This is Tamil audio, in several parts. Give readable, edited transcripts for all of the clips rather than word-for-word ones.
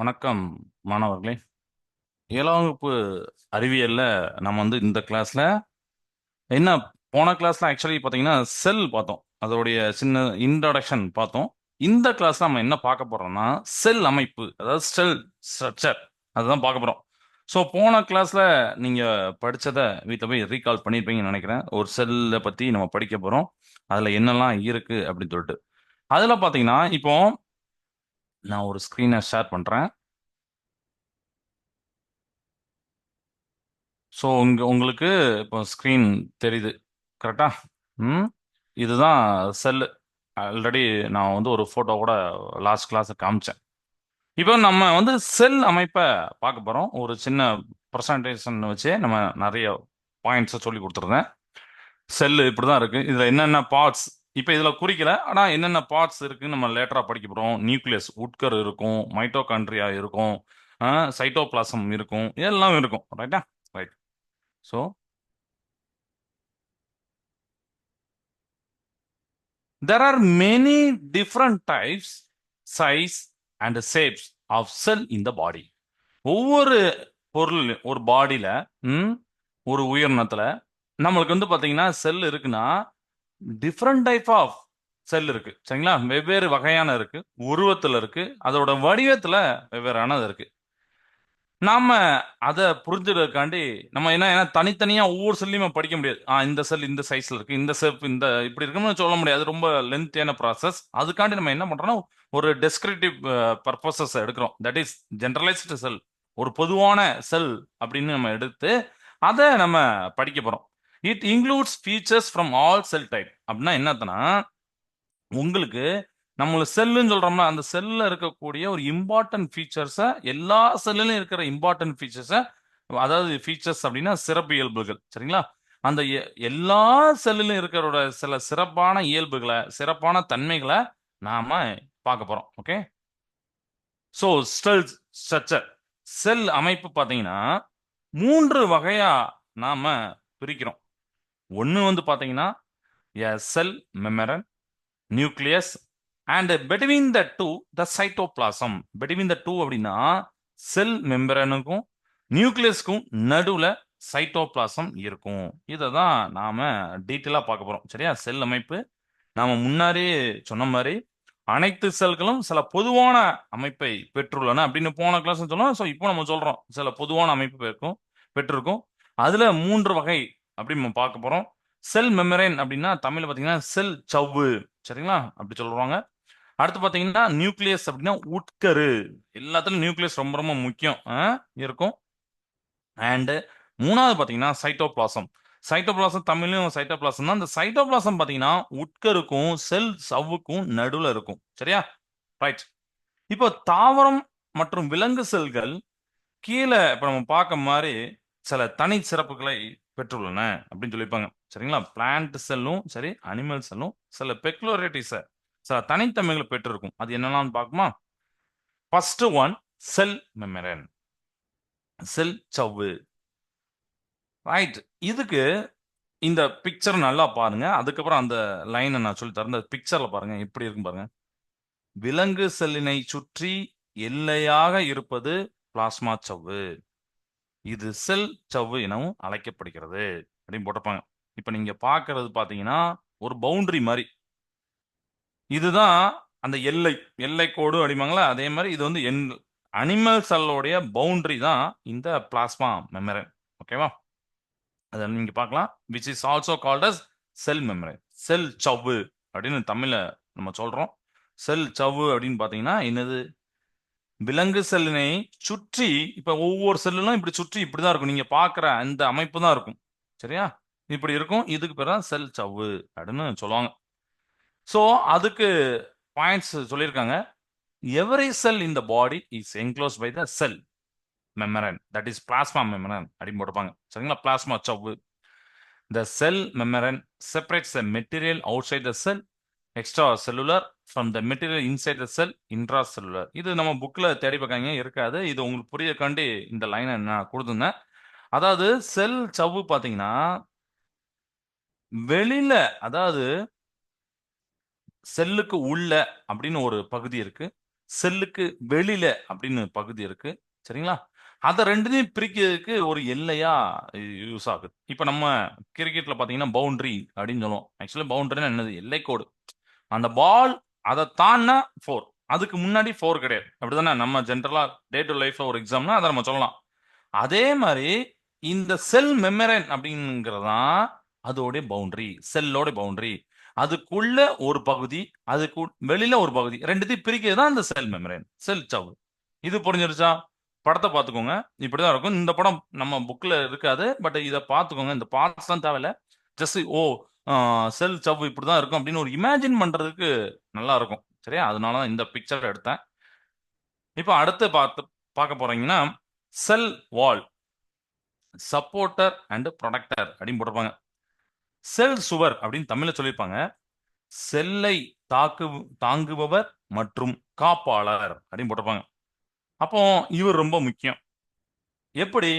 வணக்கம் மாணவர்களே. 7ஆம் வகுப்பு அறிவியல்ல நம்ம இந்த கிளாஸ்ல என்ன போன கிளாஸ்ல ஆக்சுவலி பார்த்தீங்கன்னா செல் பார்த்தோம். அதோடைய சின்ன இன்ட்ரோடக்ஷன் பார்த்தோம். இந்த கிளாஸ்ல நம்ம என்ன பார்க்க போறோம்னா செல் அமைப்பு, அதாவது செல் ஸ்ட்ரக்சர் அதுதான் பார்க்க போறோம். ஸோ போன கிளாஸ்ல நீங்க படிச்சதை வீட்டில் போய் ரீகால் பண்ணியிருப்பீங்கன்னு நினைக்கிறேன். ஒரு செல்லை பத்தி நம்ம படிக்க போறோம். அதுல என்னெல்லாம் இருக்கு அப்படின்னு சொல்லிட்டு. அதுல பார்த்தீங்கன்னா இப்போ நான் ஒரு ஸ்கிரீனை ஷேர் பண்றேன். ஸோ உங்களுக்கு இப்போ ஸ்க்ரீன் தெரியுது, கரெக்டா? ம் இதுதான் செல். ஆல்ரெடி நான் ஒரு ஃபோட்டோ கூட லாஸ்ட் கிளாஸ் காமிச்சேன். இப்போ நம்ம செல் அமைப்பை பார்க்க போகிறோம். ஒரு சின்ன ப்ரெசன்டேஷன் வச்சு நம்ம நிறைய பாயிண்ட்ஸை சொல்லி கொடுத்துருந்தேன். செல் இப்படி தான் இருக்கு. இதில் என்னென்ன பார்ட்ஸ் இப்போ இதில் குறிக்கல, ஆனால் என்னென்ன பார்ட்ஸ் இருக்குன்னு நம்ம லேட்டராக படிக்க போகிறோம். நியூக்ளியஸ் உட்கரு இருக்கும், மைட்டோகாண்ட்ரியா இருக்கும், சைட்டோபிளாசம் இருக்கும், எல்லாம் இருக்கும். ரைட்டா? Right. So there are many different types, size and shapes of cell in the body. ஒவ்வொரு பொருள் ஒரு பாடியில, ஒரு உயிரினத்துல நம்மளுக்கு பாத்தீங்கன்னா செல் இருக்குன்னா டிஃப்ரெண்ட் டைப் ஆஃப் செல் இருக்கு. சரிங்களா? வெவ்வேறு வகையான இருக்கு, உருவத்துல இருக்கு, அதோட வடிவத்துல வெவ்வேறானது இருக்கு. நாம அத புரிஞ்சுக்கிறதுக்காண்டி நம்ம ஏன்னா தனித்தனியா ஒவ்வொரு செல்லையுமே படிக்க முடியாது. இந்த செல் இந்த சைஸ்ல இருக்கு, இந்த ஷேப் இந்த இப்படி இருக்குன்னு சொல்ல முடியாது. ரொம்ப லென்த்தியான ப்ராசஸ். அதுக்காண்டி நம்ம என்ன பண்றோம்னா ஒரு டெஸ்கிரிப்டிவ் பர்பசஸ் எடுக்கிறோம். தட் இஸ் ஜெனரலைஸ்டு செல். ஒரு பொதுவான செல் அப்படின்னு நம்ம எடுத்து அதை நம்ம படிக்க போறோம். It includes features from all sell type. அப்படின்னா என்னதுன்னா, உங்களுக்கு நம்ம செல்லுன்னு சொல்றோம்னா அந்த செல்ல இருக்கக்கூடிய ஒரு இம்பார்ட்டன்ட் ஃபீச்சர்ஸை, எல்லா செல்லுலையும் இருக்கிற இம்பார்ட்டன்ட் ஃபீச்சர்ஸை, அதாவது ஃபீச்சர்ஸ் அப்படின்னா சிறப்பு இயல்புகள். சரிங்களா? அந்த எல்லா செல்லுலையும் இருக்கிறோட சில சிறப்பான இயல்புகளை, சிறப்பான தன்மைகளை நாம பார்க்க போறோம். Okay. So cell structure, cell அமைப்பு பார்த்தீங்கன்னா மூன்று வகையா நாம பிரிக்கிறோம். ஒன்னு பாத்தீங்கன்னா cell membrane, nucleus and between the two the cytoplasm. between the two அப்படின்னா செல் மெம்பரனுக்கும் நியூக்ளியஸ்க்கும் நடுவுல சைட்டோபிளாசம் இருக்கும். இதை தான் நாம டீட்டெயிலா பார்க்க போறோம். சரியா? செல் அமைப்பு நாம முன்னாடியே சொன்ன மாதிரி அனைத்து செல்களும் சில பொதுவான அமைப்பை பெற்றுள்ளன அப்படின்னு போன கிளாஸ் சொன்னோம். ஸோ இப்போ நம்ம சொல்றோம் சில பொதுவான அமைப்பு பெற்றிருக்கும். அதுல மூன்று வகை அப்படி நம்ம பார்க்க போறோம். செல் மெமரேன் அப்படின்னா தமிழ்ல பாத்தீங்கன்னா செல் சவ்வு. சரிங்களா? அப்படி சொல்றாங்க. அடுத்து பாத்தீங்கன்னா நியூக்ளியஸ் அப்படின்னா உட்கரு. எல்லாத்துலயும் நியூக்ளியஸ் ரொம்ப ரொம்ப முக்கியம் இருக்கும். அண்ட் மூணாவது பாத்தீங்கன்னா சைட்டோபிளாசம். சைட்டோபிளாசம் தமிழ்லயும் சைட்டோபிளாசம் தான். இந்த சைட்டோபிளாசம் பாத்தீங்கன்னா உட்கருக்கும் செல் சவ்வுக்கும் நடுவுல இருக்கும். சரியா? ரைட். இப்போ தாவரம் மற்றும் விலங்கு செல்கள் கீழே இப்ப நம்ம பார்க்க மாதிரி சில தனி சிறப்புகளை பெற்றுள்ளன அப்படின்னு சொல்லியிருப்பாங்க. சரிங்களா? பிளான்ட் செல்லும் சரி, அனிமல் செல்லும் சில பெக்குலரிட்டிஸ, சில தனித்தன்மைகளை பெற்றிருக்கும். அது என்னெல்லாம் பார்க்குமா? ஃபர்ஸ்ட் ஒன் செல் மெமரன், செல் சவ்வு. ரைட். இதுக்கு இந்த பிக்சர் நல்லா பாருங்க. அதுக்கப்புறம் அந்த லைனை நான் சொல்லி தரேன். இந்த பிக்சர்ல பாருங்க எப்படி இருக்கும் பாருங்க. விலங்கு செல்லினை சுற்றி எல்லையாக இருப்பது பிளாஸ்மா சவ்வு. இது செல் சவ்வு எனவும் அழைக்கப்படுகிறது அப்படின்னு போட்டிருப்பாங்க. இப்ப நீங்க பாக்குறது பாத்தீங்கன்னா ஒரு பவுண்டரி மாதிரி. இதுதான் அந்த எல்லை, எல்லை கோடு அப்படிம்பாங்களா, அதே மாதிரி இது அனிமல் செல்லோடைய பவுண்டரி தான் இந்த பிளாஸ்மா மெமரன். ஓகேவா? அதை நீங்க பார்க்கலாம். Which is also called as cell membrane, cell சவ்வு அப்படின்னு தமிழ்ல நம்ம சொல்றோம். செல் சவ்வு அப்படின்னு பாத்தீங்கன்னா என்னது? விலங்கு செல்லினை சுற்றி, இப்ப ஒவ்வொரு செல்லும் இப்படி சுற்றி இப்படிதான் இருக்கும். நீங்க பாக்குற அந்த அமைப்பு தான் இருக்கும். சரியா? இப்படி இருக்கும். இதுக்கு பேர் தான் செல் சவ்வு அப்படின்னு சொல்லுவாங்க. சோ அதுக்கு பாயிண்ட்ஸ் சொல்லியிருக்காங்க. Every cell in the body is enclose by the cell membrane, that is plasma membrane அப்படின்னு போட்டுப்பாங்க. சரிங்களா? பிளாஸ்மா சவ்வு. The cell membrane separates the material outside the cell extracellular from the material inside the cell intracellular. இது நம்ம புக்ல தேடி பார்க்காங்க, இருக்காது. இது உங்களுக்கு புரியக்காண்டி இந்த லைனை நான் கொடுத்துருந்தேன். அதாவது செல் சவ்வு பாத்தீங்கன்னா வெளியில, அதாவது செல்லுக்கு உள்ள அப்படின்னு ஒரு பகுதி இருக்கு, செல்லுக்கு வெளியில அப்படின்னு பகுதி இருக்கு. சரிங்களா? அத 2த்தையும் பிரிக்கிறதுக்கு ஒரு எல்லையா யூஸ் ஆகுது. இப்ப நம்ம கிரிக்கெட்ல பார்த்தீங்கன்னா, பவுண்டரி அப்படின்னு சொல்லுவோம். ஆக்சுவலா பவுண்டரின்னா என்னது? எல்லைக்கோடு. அந்த பால் அத தாண்டுனா 4. அதுக்கு முன்னாடி 4 கிடையாது. அப்படிதானே? நம்ம ஜெனரலா டே டு லைஃப்ல ஒரு எக்ஸாம்னா அத நம்ம சொல்லலாம். அதே மாரி இந்த செல் மெம்பரேன் அப்படிங்கிறது தான் அதோடைய பவுண்டரி. செல்லோட பவுண்டரி. அதுக்குள்ள ஒரு பகுதி, அதுக்கு வெளியில ஒரு பகுதி. 2த்தையும் பிரிக்கிறது தான் இந்த செல் மெம்பரேன். செல் சவ்வு. இது புரிஞ்சிருச்சா? படத்த பார்த்துக்கோங்க. இப்படிதான் இருக்கும். இந்த படம் நம்ம புக்ல இருக்காது. பட் இத பார்த்துக்கோங்க. இந்த பார்ட்ஸ்லாம் தேவையில்ல. ஜஸ்ட் ஆ செல் சவ்வு இப்படிதான் இருக்கும் அப்படின்னு ஒரு இமேஜின் பண்றதுக்கு நல்லா இருக்கும். சரியா? அதனால தான் இந்த பிக்சர் எடுத்தேன். இப்ப அடுத்து பார்க்க போறீங்கன்னா, செல் வால், சப்போர்ட்டர் அண்ட் புரொடக்டர் அப்படின்னு போட்டிருப்பாங்க. செல் சுவர் அப்படின்னு தமிழ்ல சொல்லியிருப்பாங்க. செல்லை தாக்கு தாங்குபவர் மற்றும் காப்பாளர் அப்படின்னு போட்டிருப்பாங்க. அப்போ இவர் ரொம்ப முக்கியம். எப்படி?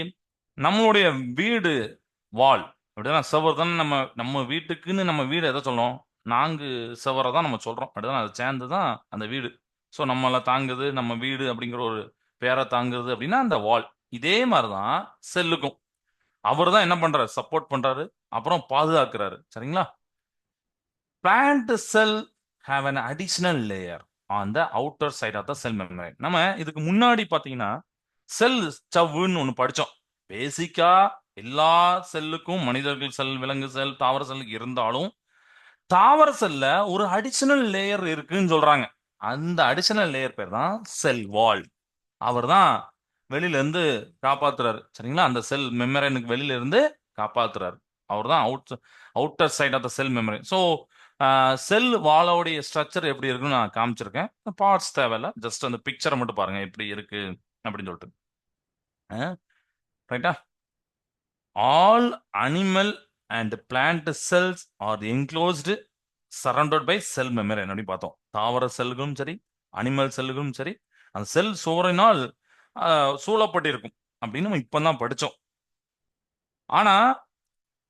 நம்மளுடைய வீடு வால் அப்படிதான் சுவர் தானே நம்ம நம்ம வீட்டுக்குன்னு நம்ம வீடு எதை சொல்றோம்? 4 சுவர தான் நம்ம சொல்றோம். அப்படிதானே? அது சேர்ந்து தான் அந்த வீடு. ஸோ நம்மள தாங்குது, நம்ம வீடு அப்படிங்கிற ஒரு பேர தாங்குறது அப்படின்னா அந்த வால். இதே மாரி தான் செல்லுக்கும். அவரு தான் என்ன பண்றாரு? சப்போர்ட் பண்றாரு. அப்புறம் பாதுகாக்கிறாரு. சரிங்களா? Plant sell have an additional layer on the outer side of the cell membrane. நம்ம இதுக்கு முன்னாடி பார்த்தீங்கன்னா, செல் சவ்வுன்னு ஒண்ணு படிச்சோம். பேசிக்கா எல்லா செல்லுக்கும் மனிதர்கள் செல், விலங்கு செல், தாவர செல் இருந்தாலும், தாவர செல்ல ஒரு அடிஷனல் லேயர் இருக்குன்னு சொல்றாங்க. அந்த அடிஷனல் லேயர் பேர் தான் செல் வால். அவர் தான் வெளியில இருந்து காப்பாத்துறாரு. சரிங்களா? அந்த செல் மெம்பரேனுக்கு வெளியில இருந்து காப்பாத்துறாரு. அவர் தான் outer side of the cell membrane. So cell வாலோடைய ஸ்ட்ரக்சர் எப்படி இருக்குன்னு நான் காமிச்சிருக்கேன். பார்ட்ஸ் தேவையில்ல. ஜஸ்ட் அந்த பிக்சரை மட்டும் பாருங்க எப்படி இருக்கு அப்படின்னு சொல்லிட்டு. ரைட்டா? All animal and plant cells are enclosed surrounded by cell membrane அப்படின்னு பார்த்தோம். தாவர செல்களும் சரி, அனிமல் செல்களும் சரி, அந்த செல் சுவரினால் சூழப்பட்டிருக்கும் அப்படின்னு நம்ம இப்பதான் படிச்சோம். ஆனா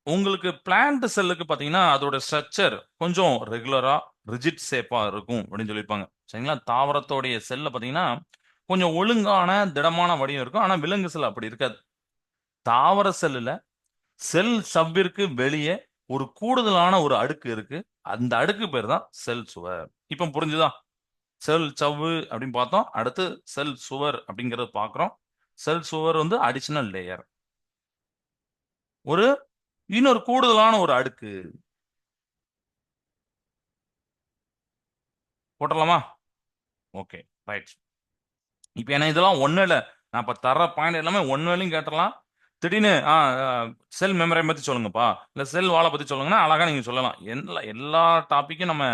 உங்களுக்கு பிளான்ட் செல்லுக்கு பாத்தீங்கன்னா அதோட ஸ்ட்ரக்சர் கொஞ்சம் ரெகுலரா ரிஜிட் ஷேப்பா இருக்கும் அப்படின்னு சொல்லியிருப்பாங்க. சரிங்களா? தாவரத்தோடைய செல்ல பாத்தீங்கன்னா கொஞ்சம் ஒழுங்கான திடமான வடிவம் இருக்கும். ஆனா விலங்கு செல் அப்படி இருக்காது. தாவர செல்லுல செல் சவ்விற்கு வெளியே ஒரு கூடுதலான ஒரு அடுக்கு இருக்கு. அந்த அடுக்கு பேர் தான் செல் சுவர். இப்ப புரிஞ்சுதா? செல் சவ்வு அப்படின்னு பார்த்தோம். அடுத்து செல் சுவர் அப்படிங்கறது பார்க்கிறோம். செல் சுவர் வந்து அடிஷனல் லேயர். ஒரு இன்னொரு கூடுதலான ஒரு அடுக்கு. போட்டுடலாமா? ஓகே. ரைட். இப்ப ஏன்னா இதெல்லாம் ஒண்ணும் இல்ல. நான் இப்ப தர்ற பாயிண்ட் எல்லாமே ஒண்ணு வேலையும் கேட்டுறலாம். திடீர்னு செல் மெமரி பத்தி சொல்லுங்கப்பா. இல்ல செல் வாழ பத்தி சொல்லுங்கன்னா அழகா நீங்க சொல்லலாம். எல்லா டாபிக்கும் நம்ம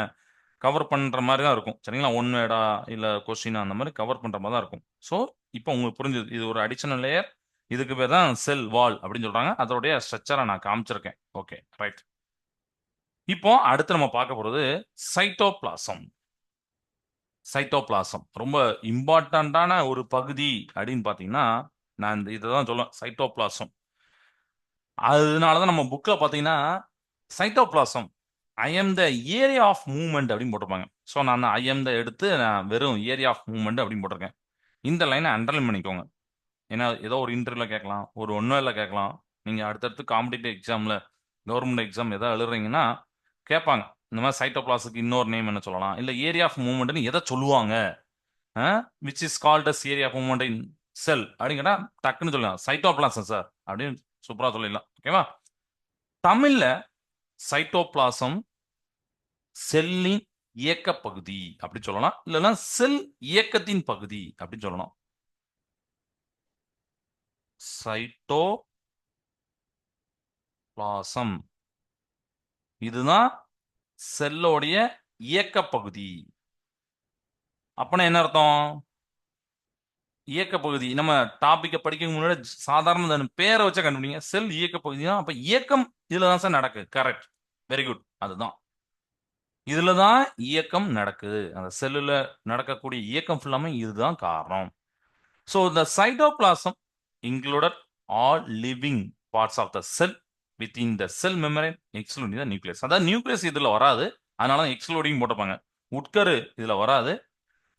கவர் பண்ற மாதிரி தான் இருக்கும். சரிங்களா? ஒன் வேர்டா இல்ல கொஸ்டின் அந்த மாதிரி கவர் பண்ற மாதிரி தான் இருக்கும். ஸோ இப்போ உங்களுக்கு புரிஞ்சுது. இது ஒரு அடிஷனல் லேயர். இதுக்கு பேர் தான் செல் வால் அப்படின்னு சொல்றாங்க. அதோடைய ஸ்ட்ரக்சரை நான் காமிச்சிருக்கேன். ஓகே. ரைட். இப்போ அடுத்து நம்ம பார்க்க போறது சைட்டோபிளாசம். சைட்டோபிளாசம் ரொம்ப இம்பார்ட்டன்டான ஒரு பகுதி அப்படின்னு பாத்தீங்கன்னா நான் இந்த இதை சொல்லுவேன். சைட்டோபிளாசம். அதனாலதான் நம்ம புக்ல பாத்தீங்கன்னா cytoplasm I am the area of movement அப்படின்னு போட்டிருப்பாங்க. ஸோ நான் ஐ எம் த எடுத்து நான் வெறும் ஏரியா ஆஃப் மூவ்மெண்ட் அப்படின்னு போட்டிருக்கேன். இந்த லைனை அண்டர்லைன் பண்ணிக்கோங்க. ஏன்னா ஏதோ ஒரு இன்டர்வியூல கேட்கலாம், ஒரு ஒன்னுல கேட்கலாம். நீங்க அடுத்தடுத்து காம்படிட்டிவ் எக்ஸாம்ல கவர்மெண்ட் எக்ஸாம் ஏதாவது எழுதுறீங்கன்னா கேட்பாங்க. இந்த மாதிரி சைட்டோபிளாஸுக்கு இன்னொரு நேம் என்ன சொல்லலாம், இல்ல ஏரியா ஆஃப் மூவ்மெண்ட்னு எதை சொல்லுவாங்க, which is called as area of movement in cell அப்படிங்கிற டக்குன்னு சொல்லலாம் சைட்டோபிளாசம் சார் அப்படின்னு சூப்பரா சொல்லிடலாம். ஓகேவா? தமிழ்ல சைட்டோபிளாசம் செல்லின் இயக்க பகுதி அப்படி சொல்லலாம். இல்லைன்னா செல் இயக்கத்தின் பகுதி அப்படின்னு சொல்லலாம். சைட்டோபிளாசம் இதுதான் செல்லோடைய இயக்க பகுதி. அப்பனா என்ன அர்த்தம்? இயக்க பகுதி நம்ம டாபிக்க படிக்க முன்னாடி சாதாரண இந்த பேரை வச்சா கண்டுபிடிங்க. செல் இயக்க பகுதி தான். அப்ப இயக்கம் இதுல தான் சார் நடக்குது. கரெக்ட். Very good. அதுதான். இதுல தான் இயக்கம் நடக்குது. அந்த செல்லுல நடக்கக்கூடிய இயக்கம் ஃபுல்லாமே இதுதான் காரணம். So the cytoplasm included all living parts of the cell within the cell membrane excluding the nucleus. அதாவது நியூக்ளியஸ் இதுல வராது. அதனால தான் எக்ஸ்க்ளூடிங் போட்டிருப்பாங்க. உட்கரு இதுல வராது.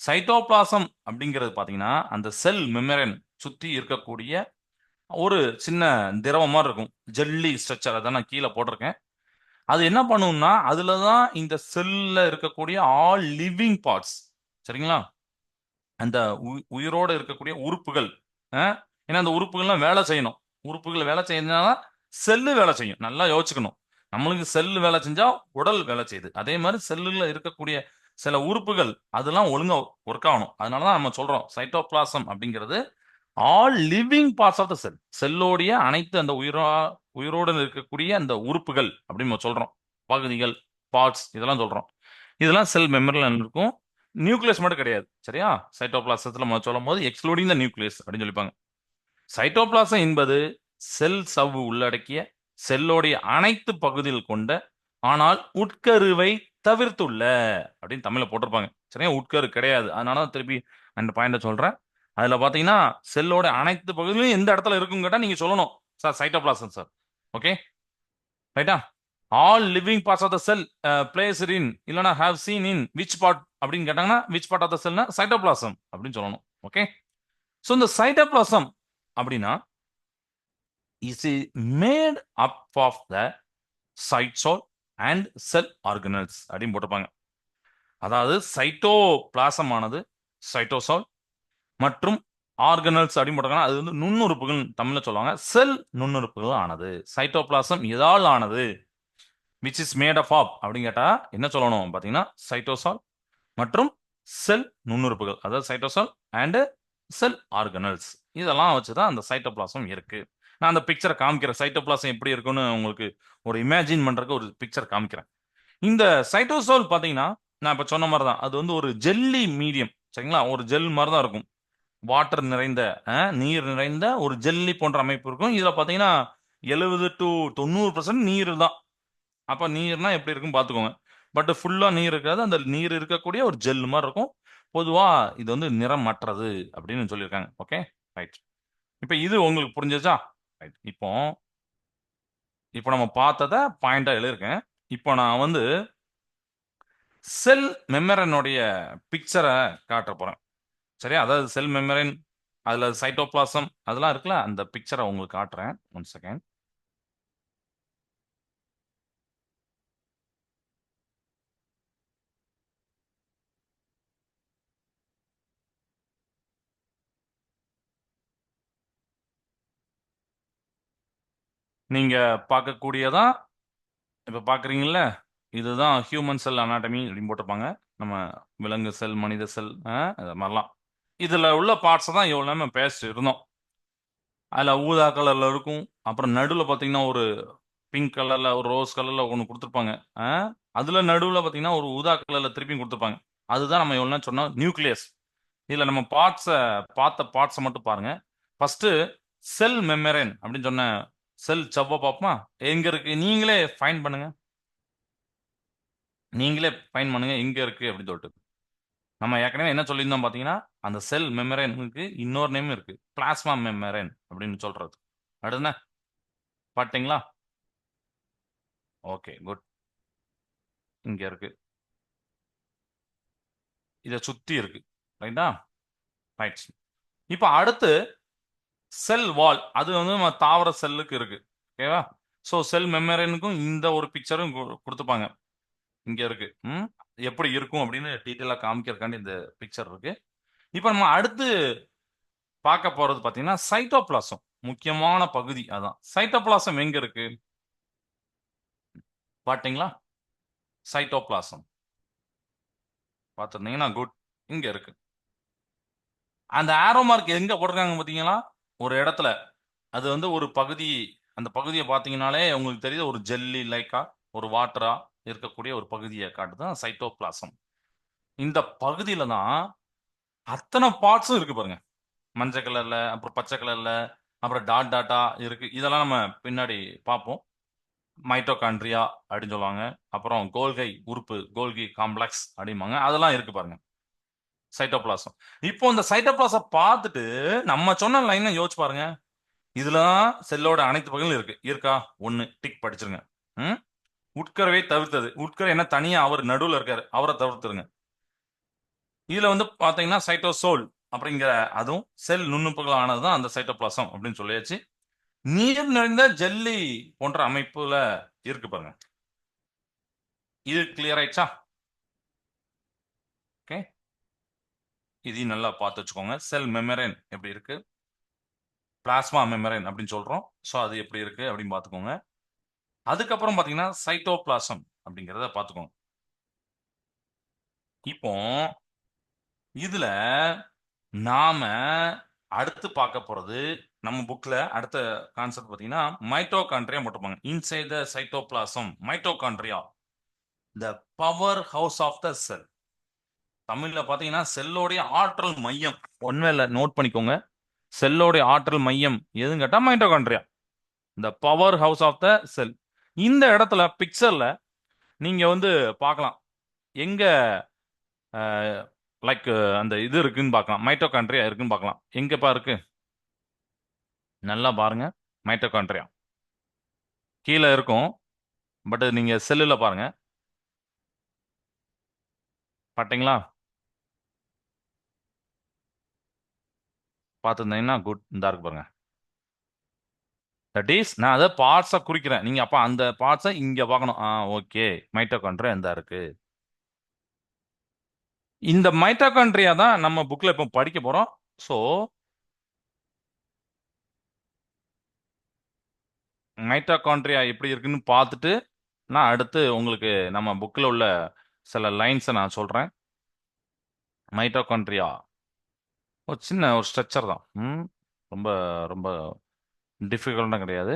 சைட்டோபிளாசம் அப்படிங்கிறது பாத்தீங்கன்னா அந்த செல் மெம்பரேன் சுத்தி இருக்கக்கூடிய ஒரு சின்ன திரவம் மாதிரி இருக்கும். ஜெல்லி ஸ்ட்ரக்சர் அதான் நான் கீழே போட்டிருக்கேன். அது என்ன பண்ணும்னா அதுல தான் இந்த செல்ல இருக்கக்கூடிய ஆல் லிவிங் பார்ட்ஸ், சரிங்களா, அந்த உயிரோட இருக்கக்கூடிய உறுப்புகள், ஏன்னா அந்த உறுப்புகள்லாம் வேலை செய்யணும். உறுப்புகள் வேலை செய்யணும்னா செல்லு வேலை செய்யும். நல்லா யோசிச்சுக்கணும். நம்மளுக்கு செல்லு வேலை செஞ்சா உடல் வேலை செய்யுது. அதே மாதிரி செல்லுல இருக்கக்கூடிய சில உறுப்புகள் அதெல்லாம் ஒழுங்கா ஒர்க் ஆகணும். அதனாலதான் நம்ம சொல்றோம் சைட்டோபிளாசம் அப்படிங்கிறது all living parts of the cell. செல்லோடைய அனைத்து அந்த உயிரோடு இருக்கக்கூடிய அந்த உறுப்புகள் அப்படின்னு நம்ம சொல்றோம். பகுதிகள், பார்ட்ஸ் இதெல்லாம் சொல்றோம். இதெல்லாம் செல் மெமரியில் இருக்கும். நியூக்ளியஸ் மட்டும் கிடையாது, சரியா? சைட்டோபிளாசத்துல நம்ம சொல்லும் போது எக்ஸ்க்ளூடிங் த நியூக்ளியஸ் அப்படின்னு சொல்லிப்பாங்க. சைட்டோபிளாசம் என்பது செல் சவ்வு உள்ளடக்கிய செல்லோடைய அனைத்து பகுதிகள் கொண்ட ஆனால் உட்கருவை தவிர்த்துள்ள அப்படின்னு தமிழ்ல போட்டிருப்பாங்க. சரியா? உட்கரு கிடையாது. அதனால தான் திருப்பி அந்த பாயிண்ட சொல்றேன். அதுல பாத்தீங்கன்னா செல்லோட அனைத்து பகுதியிலும் எந்த இடத்துல இருக்கும் கேட்டா நீங்க சொல்லணும் சார் சைட்டோபிளாசம் சார். ஓகே, ரைட்டா? All living parts of the cell placed in இல்லனா have seen in which part அப்படின்னு கேட்டாங்கன்னா விச் பார்ட் ஆஃப் த செல்னா சைட்டோபிளாசம் அப்படின்னு சொல்லணும். ஓகே, ஸோ இந்த சைட்டோபிளாசம் அப்படின்னா is made up of the cytosol and cell organelles அப்படின்னு போட்டிருப்பாங்க. அதாவது சைட்டோபிளாசம் ஆனது சைட்டோசால் மற்றும் ஆர்கனல்ஸ் அப்படின்னு போட்டிருக்காங்க. அது வந்து நுண்ணுறுப்புகள் தமிழ்ல சொல்லுவாங்க. செல் நுண்ணுறுப்புகள் ஆனது. சைட்டோபிளாசம் எதால் ஆனது, விச் இஸ் மேட் ஆஃப் அப்படின்னு கேட்டா என்ன சொல்லணும் பாத்தீங்கன்னா சைட்டோசால் மற்றும் செல் நுண்ணுறுப்புகள், அதாவது சைட்டோசால் அண்ட் செல் ஆர்கனல்ஸ், இதெல்லாம் வச்சுதான் அந்த சைட்டோபிளாசம் இருக்கு. நான் அந்த பிக்சரை காமிக்கிறேன். சைட்டோபிளாசம் எப்படி இருக்குன்னு உங்களுக்கு ஒரு இமேஜின் பண்றதுக்கு ஒரு பிக்சர் காமிக்கிறேன். இந்த சைட்டோசோல் பாத்தீங்கன்னா நான் இப்ப சொன்ன மாதிரி தான். அது வந்து ஒரு ஜெல்லி மீடியம், சரிங்களா? ஒரு ஜெல் மாதிரி தான் இருக்கும். வாட்டர் நிறைந்த, நீர் நிறைந்த ஒரு ஜெல்லி போன்ற அமைப்பு இருக்கும். இதுல பாத்தீங்கன்னா 70 to 90% நீர் தான். அப்ப நீர்னா எப்படி இருக்கும் பாத்துக்கோங்க. பட் ஃபுல்லா நீர் இருக்காது. அந்த நீர் இருக்கக்கூடிய ஒரு ஜெல் மாதிரி இருக்கும். பொதுவா இது வந்து நிறமற்றது அப்படின்னு சொல்லியிருக்காங்க. Okay, right. இப்ப இது உங்களுக்கு புரிஞ்சுச்சா? ரைட். இப்போ இப்போ நம்ம பார்த்தத பாயிண்டா எழுதியிருக்கேன். இப்போ நான் வந்து செல் மெம்பரனுடைய பிக்சரை காட்ட போறேன். சரியா? அதாவது செல் மெம்பரன், அதுல சைட்டோபிளாசம் அதெல்லாம் இருக்குல்ல, அந்த பிக்சரை உங்களுக்கு காட்டுறேன். One second. நீங்க பார்க்கக்கூடியதான் இப்ப பாக்குறீங்கல்ல, இதுதான் ஹியூமன் செல் அனாட்டமி அப்படின்னு போட்டிருப்பாங்க. நம்ம விலங்கு செல், மனித செல், அது மாதிரிலாம். இதுல உள்ள பார்ட்ஸ் தான் இவ்வளவு நம்ம பேசிட்டு இருந்தோம். அதுல ஊதா கலர்ல இருக்கும். அப்புறம் நடுவுல பாத்தீங்கன்னா ஒரு பிங்க் கலர்ல ஒரு ரோஸ் கலர்ல ஒன்னு கொடுத்துருப்பாங்க. அதுல நடுவுல பாத்தீங்கன்னா ஒரு ஊதா கலர்ல திருப்பியும் கொடுத்துருப்பாங்க. அதுதான் நம்ம எவ்வளவு சொன்னோம் நியூக்ளியஸ். இதுல நம்ம பார்ட்ஸ பார்த்த பார்ட்ஸை மட்டும் பாருங்க. ஃபர்ஸ்ட் செல் மெம்பரேன் அப்படின்னு சொன்ன செல் செவ்வ பார்ப்போமா? எங்க இருக்கு நீங்களே ஃபைன் பண்ணுங்க. நீங்களே ஃபைன் பண்ணுங்க எங்க இருக்கு அப்படின்னு சொல்லிட்டு. நம்ம ஏற்கனவே என்ன சொல்லியிருந்தோம் பாத்தீங்கன்னா அந்த செல் மெம்பரேனுக்கு இன்னொரு நேம் இருக்கு, பிளாஸ்மா மெம்பரேன் அப்படின்னு சொல்றது. அடுத்த பாத்தீங்களா? Okay, good. இங்க இருக்கு, இத சுத்தி இருக்கு. ரைட்டா? ரைட். இப்ப அடுத்து செல் வால், அது வந்து நம்ம தாவர செல்லுக்கு இருக்கு. ஓகேவா? ஸோ செல் மெமரனுக்கும் இந்த ஒரு பிக்சரும் கொடுத்துப்பாங்க. இங்க இருக்கு. எப்படி இருக்கும் அப்படின்னு டீட்டெயிலா காமிக்கிறதுக்காண்டி இந்த பிக்சர் இருக்கு. இப்ப நம்ம அடுத்து பார்க்க போறது பாத்தீங்கன்னா சைட்டோபிளாசம். முக்கியமான பகுதி அதான். சைட்டோபிளாசம் எங்க இருக்கு பாத்தீங்களா? சைட்டோபிளாசம் பார்த்துருந்தீங்கன்னா குட். இங்க இருக்கு. அந்த ஆரோ மார்க் எங்க போட்டிருக்காங்க பாத்தீங்களா? ஒரு இடத்துல. அது வந்து ஒரு பகுதி. அந்த பகுதியை பாத்தீங்கன்னாலே உங்களுக்கு தெரியுது, ஒரு ஜெல்லி லைக்கா ஒரு வாட்டரா இருக்கக்கூடிய ஒரு பகுதியை காட்டுதான் சைட்டோபிளாசம். இந்த பகுதியில தான் அத்தனை பார்ட்ஸும் இருக்கு பாருங்க. மஞ்சள் கலர்ல, அப்புறம் பச்சை கலர்ல, அப்புறம் டாட் டாட்டா இருக்கு. இதெல்லாம் நம்ம பின்னாடி பார்ப்போம். மைட்டோகாண்ட்ரியா அப்படின்னு சொல்லுவாங்க. அப்புறம் கோல்கை உறுப்பு, கோல்கி காம்ப்ளெக்ஸ் அப்படிம்பாங்க. அதெல்லாம் இருக்கு பாருங்க சைட்டோபிளாசம். இப்போ இந்த சைட்டோபிளாசம் பார்த்துட்டு நம்ம சொன்ன லைன் யோசிச்சு பாருங்க. இதுலதான் செல்லோட அனைத்து பகுதிகளும் இருக்கு. இருக்கா? ஒண்ணு டிக் படிச்சிருங்க. ம்? உட்கருவை தவிர்த்தது. உட்கரு என்ன தனியா அவர் நடுவுல இருக்காரு, அவரை தவிர்த்துருங்க. இதுல வந்து பாத்தீங்கன்னா சைட்டோசோல் அப்படிங்கிற அதுவும் செல் நுண்ணுப்புகள் ஆனதுதான் அந்த சைட்டோபிளாசம் அப்படின்னு சொல்லியாச்சு. நீர் நிறைந்த ஜெல்லி போன்ற அமைப்புல இருக்கு பாருங்க. இது கிளியர் ஆயிடுச்சா? ஓகே, இதையும் நல்லா பார்த்து வச்சுக்கோங்க. செல் மெமரேன் எப்படி இருக்கு, பிளாஸ்மா மெமரேன் அப்படின்னு சொல்றோம். ஸோ அது எப்படி இருக்கு அப்படின்னு பார்த்துக்கோங்க. அதுக்கப்புறம் பாத்தீங்கன்னா சைட்டோபிளாசம் அப்படிங்கிறத பார்த்துக்கோங்க. இப்போ இதுல நாம அடுத்து பார்க்க போறது, நம்ம புக்ல அடுத்த கான்செப்ட் பாத்தீங்கன்னா மைட்டோகாண்ட்ரியா போட்டிருப்பாங்க. Inside the cytoplasm mitochondria, the power house of the cell. தமிழ்ல பாத்தீங்கன்னா செல்லோடைய ஆற்றல் மையம். ஒண்ணுமே நோட் பண்ணிக்கோங்க. செல்லோடைய ஆற்றல் மையம் எதுன்னு கேட்டா mitochondria, the power house of the cell. இந்த இடத்துல பிக்சர்ல நீங்க வந்து பார்க்கலாம். எங்க லைக் அந்த இது இருக்குன்னு பார்க்கலாம், மைட்டோகாண்ட்ரியா இருக்குன்னு பார்க்கலாம். எங்கப்பா இருக்கு? நல்லா பாருங்க. மைட்டோகாண்ட்ரியா கீழே இருக்கும், பட் நீங்க செல்லுல பாருங்க. பாத்தீங்களா? பார்த்துருந்தீங்கன்னா குட். இந்த இருக்கு பாருங்க. தட் இஸ், நான் அதை பார்ட்ஸை குறிக்கிறேன். நீங்க அப்ப அந்த பார்ட்ஸை இங்க பார்க்கணும். ஓகே, மைட்டோகாண்ட்ரியா இந்த இருக்கு. இந்த மைட்டோகாண்ட்ரியா தான் நம்ம புக்ல இப்போ படிக்க போறோம். ஸோ மைட்டோகாண்ட்ரியா எப்படி இருக்குன்னு பார்த்துட்டு நான் அடுத்து உங்களுக்கு நம்ம புக்கில் உள்ள சில லைன்ஸை நான் சொல்றேன். மைட்டோகாண்ட்ரியா ஒரு சின்ன ஒரு ஸ்ட்ரக்சர் தான். ரொம்ப ரொம்ப டிஃபிகல்ட்டாக கிடையாது.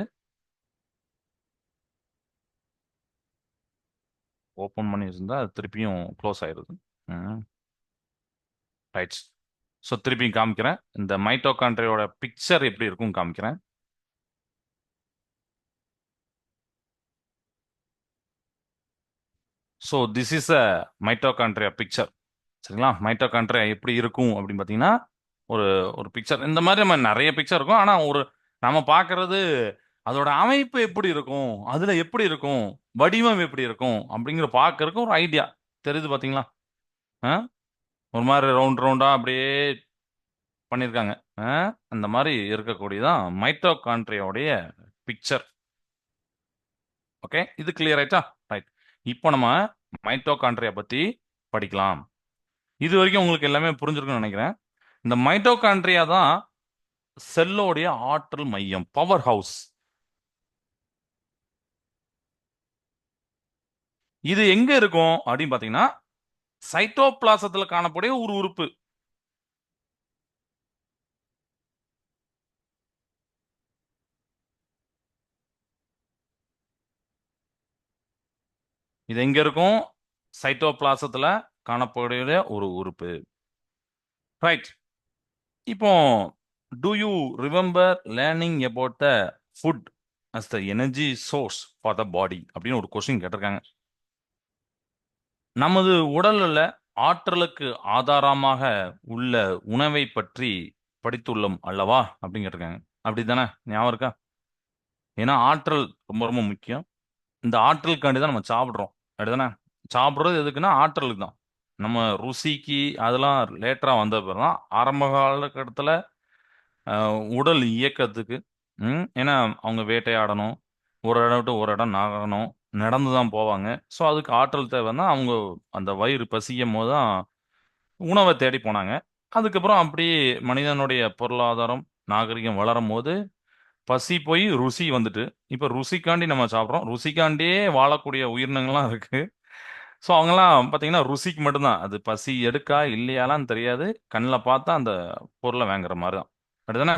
ஓப்பன் பண்ணி இருந்தால் அது திருப்பியும் க்ளோஸ் ஆயிடுது. ரைட். ஸோ திருப்பியும் காமிக்கிறேன். இந்த மைட்டோகாண்ட்ரியோட பிக்சர் எப்படி இருக்கும் காமிக்கிறேன். So this is a mitochondria picture. சரிங்களா? மைட்டோகாண்ட்ரியா எப்படி இருக்கும் அப்படின்னு பார்த்தீங்கன்னா ஒரு ஒரு பிக்சர். இந்த மாதிரி நம்ம நிறைய பிக்சர் இருக்கும். ஆனால் ஒரு நம்ம பார்க்கறது அதோட அமைப்பு எப்படி இருக்கும், அதுல எப்படி இருக்கும், வடிவம் எப்படி இருக்கும் அப்படிங்கிற பார்க்கறதுக்கு ஒரு ஐடியா தெரியுது பார்த்தீங்களா? ஆ? ஒரு மாதிரி ரவுண்ட் ரவுண்டா அப்படியே பண்ணியிருக்காங்க. அந்த மாதிரி இருக்கக்கூடியதான் மைட்டோகாண்ட்ரியாவுடைய பிக்சர். ஓகே, இது கிளியர் ஆயிட்டா? ரைட். இப்போ நம்ம மைட்டோகாண்ட்ரியா பத்தி படிக்கலாம். இது வரைக்கும் உங்களுக்கு எல்லாமே புரிஞ்சிருக்கும்னு நினைக்கிறேன். இந்த மைட்டோகாண்ட்ரியா தான் செல்லோடைய ஆற்றல் மையம், பவர் ஹவுஸ். இது எங்க இருக்கும் அப்படின்னு பாத்தீங்கன்னா சைட்டோபிளாசத்துல காணக்கூடிய ஒரு உறுப்பு. இது எங்க இருக்கும்? சைட்டோபிளாசத்துல காணக்கூடிய ஒரு உறுப்பு. ரைட். இப்போ do you remember learning about the food as the energy source for the body அப்படின்னு ஒரு கொஸ்டின் கேட்டிருக்காங்க. நமது உடல்ல ஆற்றலுக்கு ஆதாரமாக உள்ள உணவை பற்றி படித்துள்ளோம் அல்லவா அப்படின்னு கேட்டிருக்காங்க. அப்படித்தானே? ஞாபகம் இருக்கா? ஏன்னா ஆற்றல் ரொம்ப ரொம்ப முக்கியம். இந்த ஆற்றலுக்காண்டி தான் நம்ம சாப்பிட்றோம். அப்படிதானே? சாப்பிட்றது எதுக்குன்னா ஆற்றலுக்கு தான். நம்ம ருசிக்கு அதெல்லாம் லேட்டரா வந்த பிறகு தான். ஆரம்ப காலகட்டத்தில் உடல் இயக்கத்துக்கு, ஏன்னா அவங்க வேட்டையாடணும், ஒரு இடம் விட்டு ஒரு இடம் நகரணும், நடந்து தான் போவாங்க. ஸோ அதுக்கு ஆற்றல் தேவைன்னா அவங்க அந்த வயிறு பசிக்கும் போது தான் உணவை தேடி போனாங்க. அதுக்கப்புறம் அப்படியே மனிதனுடைய பொருளாதாரம் நாகரிகம் வளரும் போது பசி போய் ருசி வந்துட்டு, இப்ப ருசிக்காண்டி நம்ம சாப்பிடுறோம். ருசிக்காண்டியே வாழக்கூடிய உயிரினங்கள்லாம் இருக்கு. ஸோ அவங்கலாம் பார்த்தீங்கன்னா, ருசிக்கு மட்டும்தான். அது பசி எடுக்கா இல்லையாலாம் தெரியாது. கண்ல பார்த்தா அந்த பொருள வாங்குற மாரி தான். அப்படிதானே?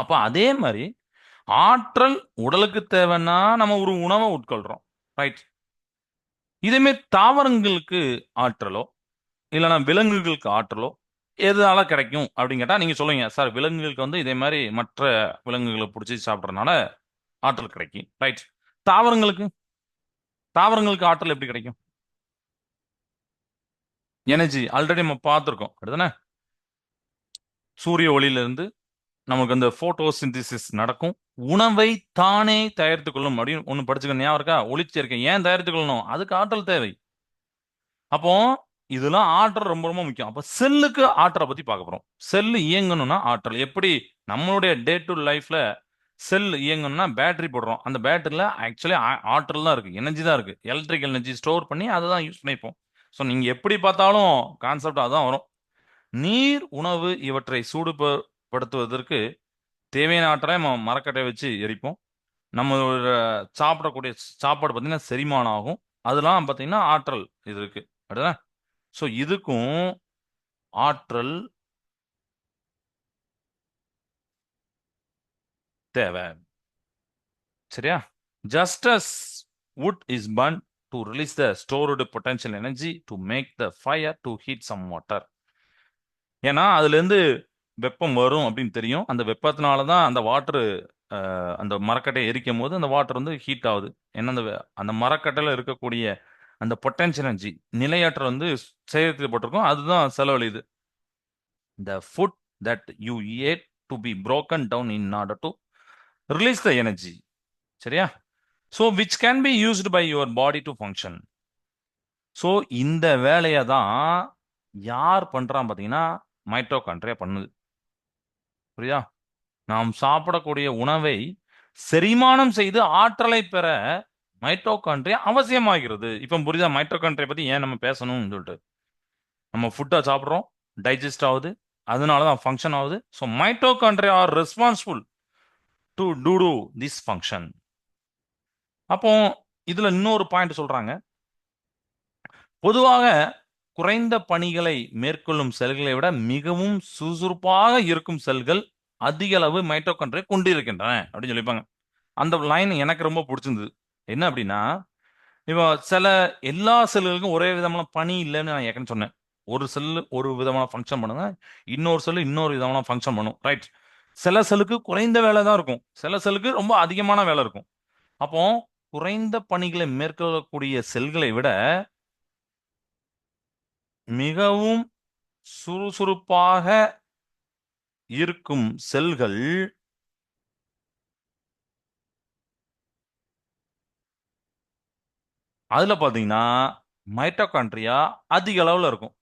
அப்ப அதே மாரி ஆற்றல் உடலுக்கு தேவைன்னா நம்ம ஒரு உணவ உட்கொள்றோம். ரைட். இதே மாரி தாவரங்களுக்கு ஆற்றலோ, இல்லன்னா விலங்குகளுக்கு ஆற்றலோ எதனால கிடைக்கும் அப்படின்னு கேட்டா நீங்க சொல்லுவீங்க, சார் விலங்குகளுக்கு வந்து இதே மாரி மற்ற விலங்குகள புடிச்சு சாப்பிடுறதுனால ஆற்றல் கிடைக்கும். ரைட். தாவரங்களுக்கு தாவரங்களுக்கு ஆற்றல் எப்படி கிடைக்கும்? எனர்ஜி ஆல்ரெடி நம்ம பார்த்துருக்கோம். அப்படிதானே? சூரிய ஒளியிலிருந்து நமக்கு அந்த போட்டோசிந்தசிஸ் நடக்கும். உணவை தானே தயாரித்துக் கொள்ளும் அப்படின்னு ஒண்ணு படிச்சுக்க ஞாபகம் இருக்கா? ஒளிச்சேர்க்கை ஏன் தயாரித்துக் கொள்ளணும்? அதுக்கு ஆற்றல் தேவை. அப்போ இதெல்லாம் ஆற்றல் ரொம்ப ரொம்ப முக்கியம். அப்ப செல்லுக்கு ஆற்றலை பத்தி பார்க்க போறோம். செல் இயங்கணும்னா ஆற்றல் எப்படி நம்மளுடைய டே டு லைஃப்ல செல் இயங்கணும்னா பேட்டரி போடுறோம். அந்த பேட்டரியில ஆக்சுவலி ஆற்றல் தான் இருக்கு, எனர்ஜி தான் இருக்கு. எலக்ட்ரிக்கல் எனர்ஜி ஸ்டோர் பண்ணி அதை தான் யூஸ் பண்ணிப்போம். ஸோ நீங்க எப்படி பார்த்தாலும் கான்செப்ட் அதான் வரும். நீர், உணவு இவற்றை சூடுபடுத்துவதற்கு தேவையான ஆற்றலை நம்ம மரக்கட்டை வச்சு எரிப்போம். நம்ம சாப்பிடக்கூடிய சாப்பாடு பார்த்தீங்கன்னா செரிமானம் ஆகும். அதெல்லாம் பார்த்தீங்கன்னா ஆற்றல் இது இருக்கு. அப்படிதானே? ஸோ இதுக்கும் ஆற்றல் தேவை. சரியா? Just as wood is burned to release the stored potential energy to make the fire to heat some water. ஏன்னா அதுல இருந்து வெப்பம் வரும் அப்படின்னு தெரியும். அந்த வெப்பத்தினால தான் அந்த வாட்டர் அந்த மரக்கட்டையை எரிக்கும் போது அந்த வாட்டர் வந்து ஹீட் ஆகுது. ஏன்னா அந்த மரக்கட்டையில இருக்கக்கூடிய அந்த பொட்டன்ஷியல் எனர்ஜி நிலையாற்றல் வந்து சேகரிக்கப்பட்டிருக்கும். அதுதான் செலவழியுது. The food that you ate to be broken down in order to release the energy. சரியா? So which can be used by your body to function. So இந்த வேலையை தான் யார் பண்றான் பார்த்தீங்கன்னா மைட்டோகாண்ட்ரியா பண்ணுது. புரியுதா? நாம் சாப்பிடக்கூடிய உணவை செரிமானம் செய்து ஆற்றலை பெற மைட்டோகாண்ட்ரியா அவசியமாகிறது. இப்போ புரியுதா மைட்டோகாண்ட்ரியா பத்தி ஏன் நம்ம பேசணும்னு சொல்லிட்டு? நம்ம ஃபுட்டை சாப்பிட்றோம், டைஜஸ்ட் ஆகுது, அதனால தான் ஃபங்க்ஷன் ஆகுது. So mitochondria are responsible to do this function. அப்போ இதுல இன்னொரு பாயிண்ட் சொல்றாங்க. பொதுவாக குறைந்த பணிகளை மேற்கொள்ளும் செல்களை விட மிகவும் சுறுசுறுப்பாக இருக்கும் செல்கள் அதிக அளவு மைட்டோகாண்ட்ரியா கொண்டிருக்கின்றன அப்படின்னு சொல்லிப்பாங்க. அந்த லைன் எனக்கு ரொம்ப பிடிச்சிருந்தது. என்ன அப்படின்னா, இப்போ எல்லா செல்களுக்கும் ஒரே விதமான பணி இல்லைன்னு நான் ஏற்கனவே சொன்னேன். ஒரு செல் ஒரு விதமான ஃபங்க்ஷன் பண்ணுங்க, இன்னொரு செல் இன்னொரு விதமான ஃபங்க்ஷன் பண்ணும். ரைட்? சில செல்லுக்கு குறைந்த வேலை தான் இருக்கும், சில செல்லுக்கு ரொம்ப அதிகமான வேலை இருக்கும். அப்போ குறைந்த பணிகளை மேற்கொள்ளக்கூடிய செல்களை விட மிகவும் சுறுசுறுப்பாக இருக்கும் செல்கள் அதுல பாத்தீங்கன்னா மைட்டோகாண்ட்ரியா அதிக அளவுல இருக்கும்.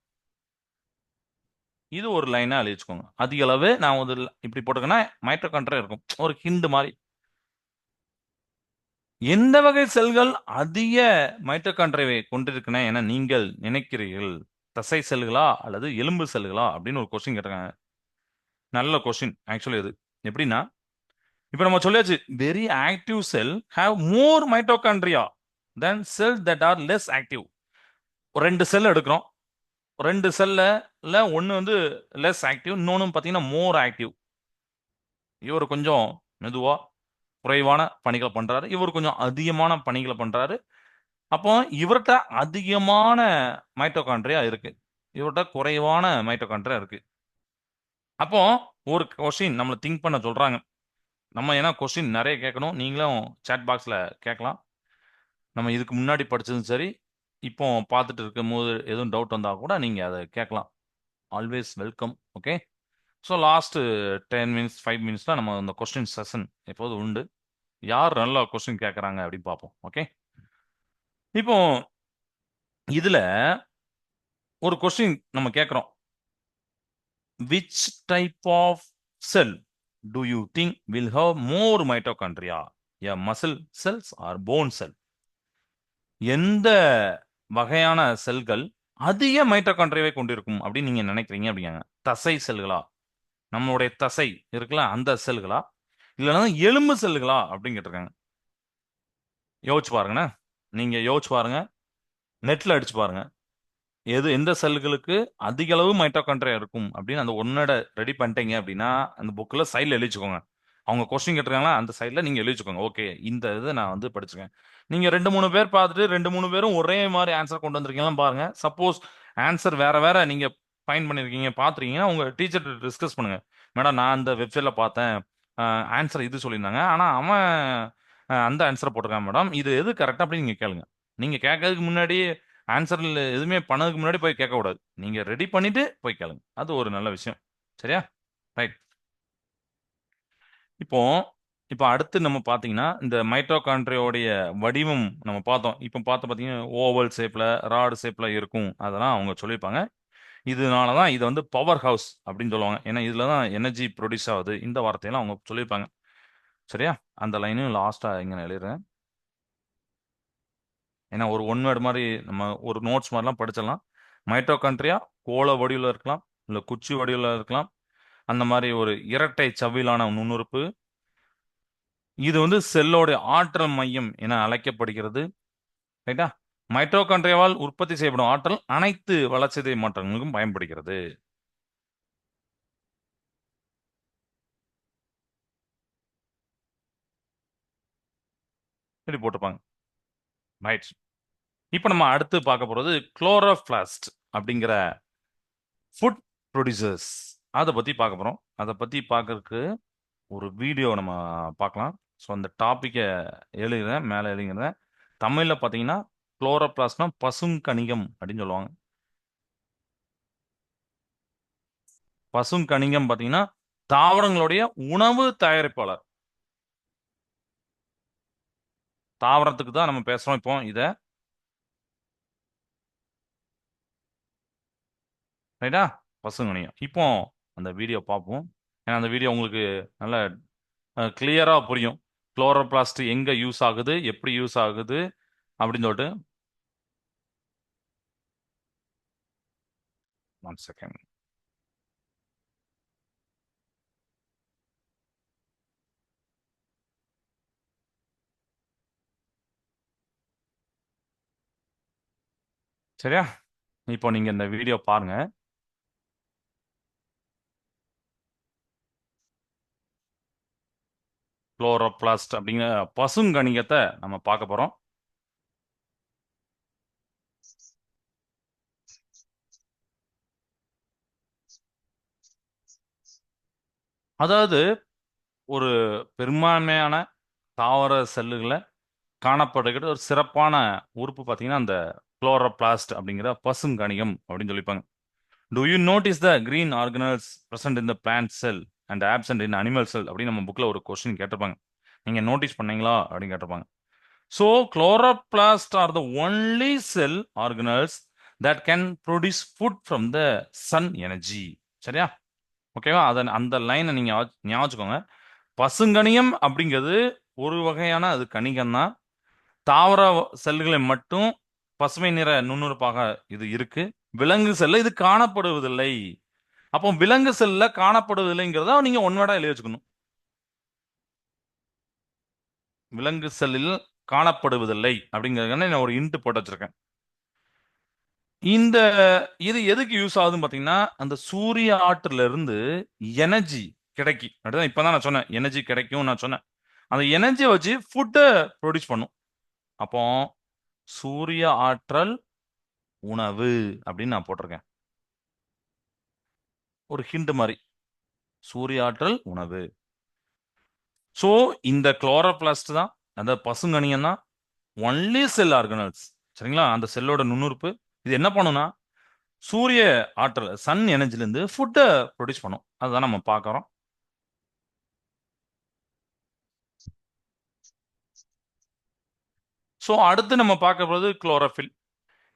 இது ஒரு லைனா எழுதி வச்சுக்கோங்க. அதிக அளவு நான் ஒரு இப்படி போட்டுக்கன்னா மைட்டோகாண்ட்ரியா இருக்கும். ஒரு ஹிண்ட் மாதிரி. எந்த வகை செல்கள் அதிக மைட்டோகாண்ட்ரியாவை கொண்டிருக்கின்றன என நீங்கள் நினைக்கிறீர்கள்? தசை செல்களா அல்லது எலும்பு செல்களா அப்படின்னு ஒரு கொஸ்டின் கேட்டிருக்காங்க. நல்ல கொஸ்டின் ஆக்சுவலி. இது எப்படின்னா, இப்போ நம்ம சொல்லியாச்சு very active sell have more mitochondria then sell that R less active. ரெண்டு செல் எடுக்கிறோம். ரெண்டு செல்ல ஒன்று வந்து லெஸ் ஆக்டிவ், இன்னொன்று பார்த்தீங்கன்னா மோர் ஆக்டிவ். இவர் கொஞ்சம் மெதுவா குறைவான பணிகளை பண்றாரு, இவர் கொஞ்சம் அதிகமான பணிகளை பண்றாரு. அப்போ இவர்கிட்ட அதிகமான மைட்டோகாண்ட்ரியா இருக்கு, இவர்கிட்ட குறைவான மைட்டோகாண்ட்ரியா இருக்கு. அப்போ ஒரு கொஸ்டின் நம்மளை திங்க் பண்ண சொல்றாங்க. நம்ம ஏன்னா கொஸ்டின் நிறைய கேட்கணும், நீங்களும் சேட் பாக்ஸ்ல கேட்கலாம். நம்ம இதுக்கு முன்னாடி படிச்சதும் சரி, இப்போ பார்த்துட்டு இருக்கும் போது எதுவும் டவுட் வந்தா கூட நீங்க அதை கேட்கலாம். Always welcome. Okay. So last 10 minutes 5 minutes தான் நம்ம அந்த கொஸ்டின் செஷன் எப்போது உண்டு. யார் நல்லா கொஸ்டின் கேட்குறாங்க அப்படின்னு பார்ப்போம். ஓகே. இப்போ இதுல ஒரு கொஸ்டின் நம்ம கேட்குறோம். Which type of cell do you think will have more mitochondria, a muscle cells or bone cell? எந்த வகையான செல்கள் அதிக மைட்டோகாண்ட்ரியாவை கொண்டிருக்கும் அப்படின்னு நீங்க நினைக்கிறீங்க அப்படிங்க? தசை செல்களா, நம்மளுடைய தசை இருக்குல்ல அந்த செல்களா, இல்லைன்னா எலும்பு செல்களா அப்படின்னு கேட்டிருக்காங்க. யோசிச்சு பாருங்கண்ணே. நீங்க யோசிச்சு பாருங்க, நெட்ல அடிச்சு பாருங்க. எந்த செல்களுக்கு அதிக அளவு மைட்டோகாண்ட்ரியா இருக்கும் அப்படின்னு அந்த ஒன்னோட ரெடி பண்ணிட்டீங்க அப்படின்னா அந்த புக்ல சைட்ல எழுதிச்சுக்கோங்க. அவங்க கொஸ்டின் கேட்டிருக்காங்களா அந்த சைட்ல நீங்க எழுதிச்சுக்கோங்க. ஓகே, இந்த இது நான் வந்து படிச்சிருக்கேன். நீங்க 2 3 பேர் பார்த்துட்டு 2 3 பேரும் ஒரே மாதிரி ஆன்சர் கொண்டு வந்திருக்கீங்களா பாருங்க. சப்போஸ் ஆன்சர் வேற வேற நீங்க ஃபைண்ட் பண்ணிருக்கீங்க பார்த்துருக்கீங்கன்னா உங்க டீச்சர் டிஸ்கஸ் பண்ணுங்க. மேடம் நான் அந்த வெப்சைட்ல பார்த்தேன், ஆன்சர் இது சொல்லியிருந்தாங்க, ஆனா அவன் அந்த ஆன்சரை போட்டிருக்கான் மேடம், இது எது கரெக்டா அப்படின்னு நீங்க கேளுங்க. நீங்க கேட்கறதுக்கு முன்னாடி ஆன்சர் எதுவுமே பண்ணதுக்கு முன்னாடி போய் கேட்க கூடாது. நீங்க ரெடி பண்ணிட்டு போய் கேளுங்க. அது ஒரு நல்ல விஷயம். சரியா? ரைட். இப்போ இப்போ அடுத்து நம்ம பார்த்தீங்கன்னா இந்த மைட்டோகாண்ட்ரியோடைய வடிவம் நம்ம பார்த்தோம். இப்போ பார்த்தீங்கன்னா ஓவல் ஷேப்ல ராடு ஷேப்ல இருக்கும். அதெல்லாம் அவங்க சொல்லியிருப்பாங்க. இதனால தான் இதை வந்து பவர் ஹவுஸ் அப்படின்னு சொல்லுவாங்க. ஏன்னா இதுல தான் எனர்ஜி ப்ரொடியூஸ் ஆகுது. இந்த வார்த்தையெல்லாம் அவங்க சொல்லியிருப்பாங்க. சரியா? அந்த லைனையும் லாஸ்டா இங்க நான் எழுதுறேன். ஏன்னா ஒரு ஒன் வேர்டு மாதிரி நம்ம ஒரு நோட்ஸ் மாதிரிலாம் படிச்சிடலாம். மைட்டோகாண்ட்ரியா கோள வடிவில் இருக்கலாம், இல்லை குச்சி வடிவில் இருக்கலாம். அந்த மாதிரி ஒரு இரட்டை சவ்விலான நுண்ணுறுப்பு. இது வந்து செல்லோட ஆற்றல் மையம் என அழைக்கப்படுகிறது. ரைட்டா? மைட்டோகாண்ட்ரியாவால் உற்பத்தி செய்யப்படும் ஆற்றல் அனைத்து வளர்சிதை மாற்றங்களுக்கும் பயன்படுகிறது. இப்படி போட்டிருப்பாங்க. ரைட். இப்போ நம்ம அடுத்து பார்க்க போறது குளோரோபிளாஸ்ட் அப்படிங்கிற ஃபுட் ப்ரொடியூசர்ஸ். அதை பத்தி பார்க்க போறோம். அதை பத்தி பார்க்கறதுக்கு ஒரு வீடியோ நம்ம பார்க்கலாம். ஸோ அந்த டாப்பிக்கை எழுதுறேன், மேலே எழுதுகிறேன். தமிழில் பார்த்தீங்கன்னா குளோரோபிளாஸ்ட்னா பசுங்கணிகம் அப்படின்னு சொல்லுவாங்க. பசுங்கணிகம் பார்த்தீங்கன்னா தாவரங்களுடைய உணவு தயாரிப்பாளர். தாவரத்துக்கு தான் நம்ம பேசுறோம் இப்போ இதை. ரைட்டா? பசுங்கணிகம். இப்போ அந்த வீடியோ பார்ப்போம். ஏன்னா அந்த வீடியோ உங்களுக்கு நல்ல கிளியரா புரியும். குளோரோபிளாஸ்ட் எங்க யூஸ் ஆகுது, எப்படி யூஸ் ஆகுது அப்படின்னு சொல்லிட்டு. 1 செகண்ட். சரியா? இப்போ நீங்க இந்த வீடியோ பாருங்க. குளோரோபிளாஸ்ட் அப்படிங்கிற பசுங்கணிகத்தை நம்ம பார்க்க போறோம். அதாவது ஒரு பெரும்பான்மையான தாவர செல்லுகளை காணப்படுகிற ஒரு சிறப்பான உறுப்பு பார்த்தீங்கன்னா அந்த குளோரோபிளாஸ்ட் அப்படிங்கிற பசுங்கணிகம் அப்படின்னு சொல்லிப்பாங்க. Do you notice the green organelles present in the plant cell and absent in animal cell அப்படின்னு நம்ம புக்ல ஒரு கொஸ்டின் கேட்டிருப்பாங்க. நீங்க நோட்டீஸ் பண்ணீங்களா அப்படின்னு கேட்டிருப்பாங்க. So chloroplast are the only cell organelles that can produce food from the sun energy. சரியா? ஓகேவா? அந்த லைனை நீங்க ஞாபகம் வச்சுக்கோங்க. பசுங்கணியம் அப்படிங்கிறது ஒரு வகையான அது கணிகம் தான். தாவர செல்களை மட்டும் பசுமை நிற நுண்ணுறுப்பாக இது இருக்கு. விலங்கு செல்ல இது காணப்படுவதில்லை. அப்போ விலங்கு செல்ல காணப்படுவதில்லைங்கிறத நீங்க ஒன்வேடா எழுதி வச்சுக்கணும். விலங்கு செல்லில் காணப்படுவதில்லை அப்படிங்கிறதுக்கான நான் ஒரு இன்ட் போட்டு வச்சிருக்கேன். இந்த இது எதுக்கு யூஸ் ஆகுதுன்னு பாத்தீங்கன்னா அந்த சூரிய ஆற்றுல இருந்து எனர்ஜி கிடைக்கும். அப்படிதான் இப்பதான் நான் சொன்னேன் எனர்ஜி கிடைக்கும் நான் சொன்னேன். அந்த எனர்ஜியை வச்சு ஃபுட்டை ப்ரொடியூஸ் பண்ணும். அப்போ சூரிய ஆற்றல் உணவு அப்படின்னு நான் போட்டிருக்கேன். ஒரு ஹிண்ட் மாதிரி சூரிய ஆற்றல் உணவு. ஸோ இந்த குளோரோபிளாஸ்ட் தான் அந்த பசுங்கணியம் தான் ஒன்லி செல் ஆர்கனல்ஸ். சரிங்களா? அந்த செல்லோட நுண்ணுறுப்பு இது என்ன பண்ணும்னா சூரிய ஆற்றல் சன் எனர்ஜில இருந்து ஃபுட்டை ப்ரொடியூஸ் பண்ணும். அதுதான் நம்ம பார்க்கறோம். ஸோ அடுத்து நம்ம பார்க்க போகிறது குளோரோஃபில்.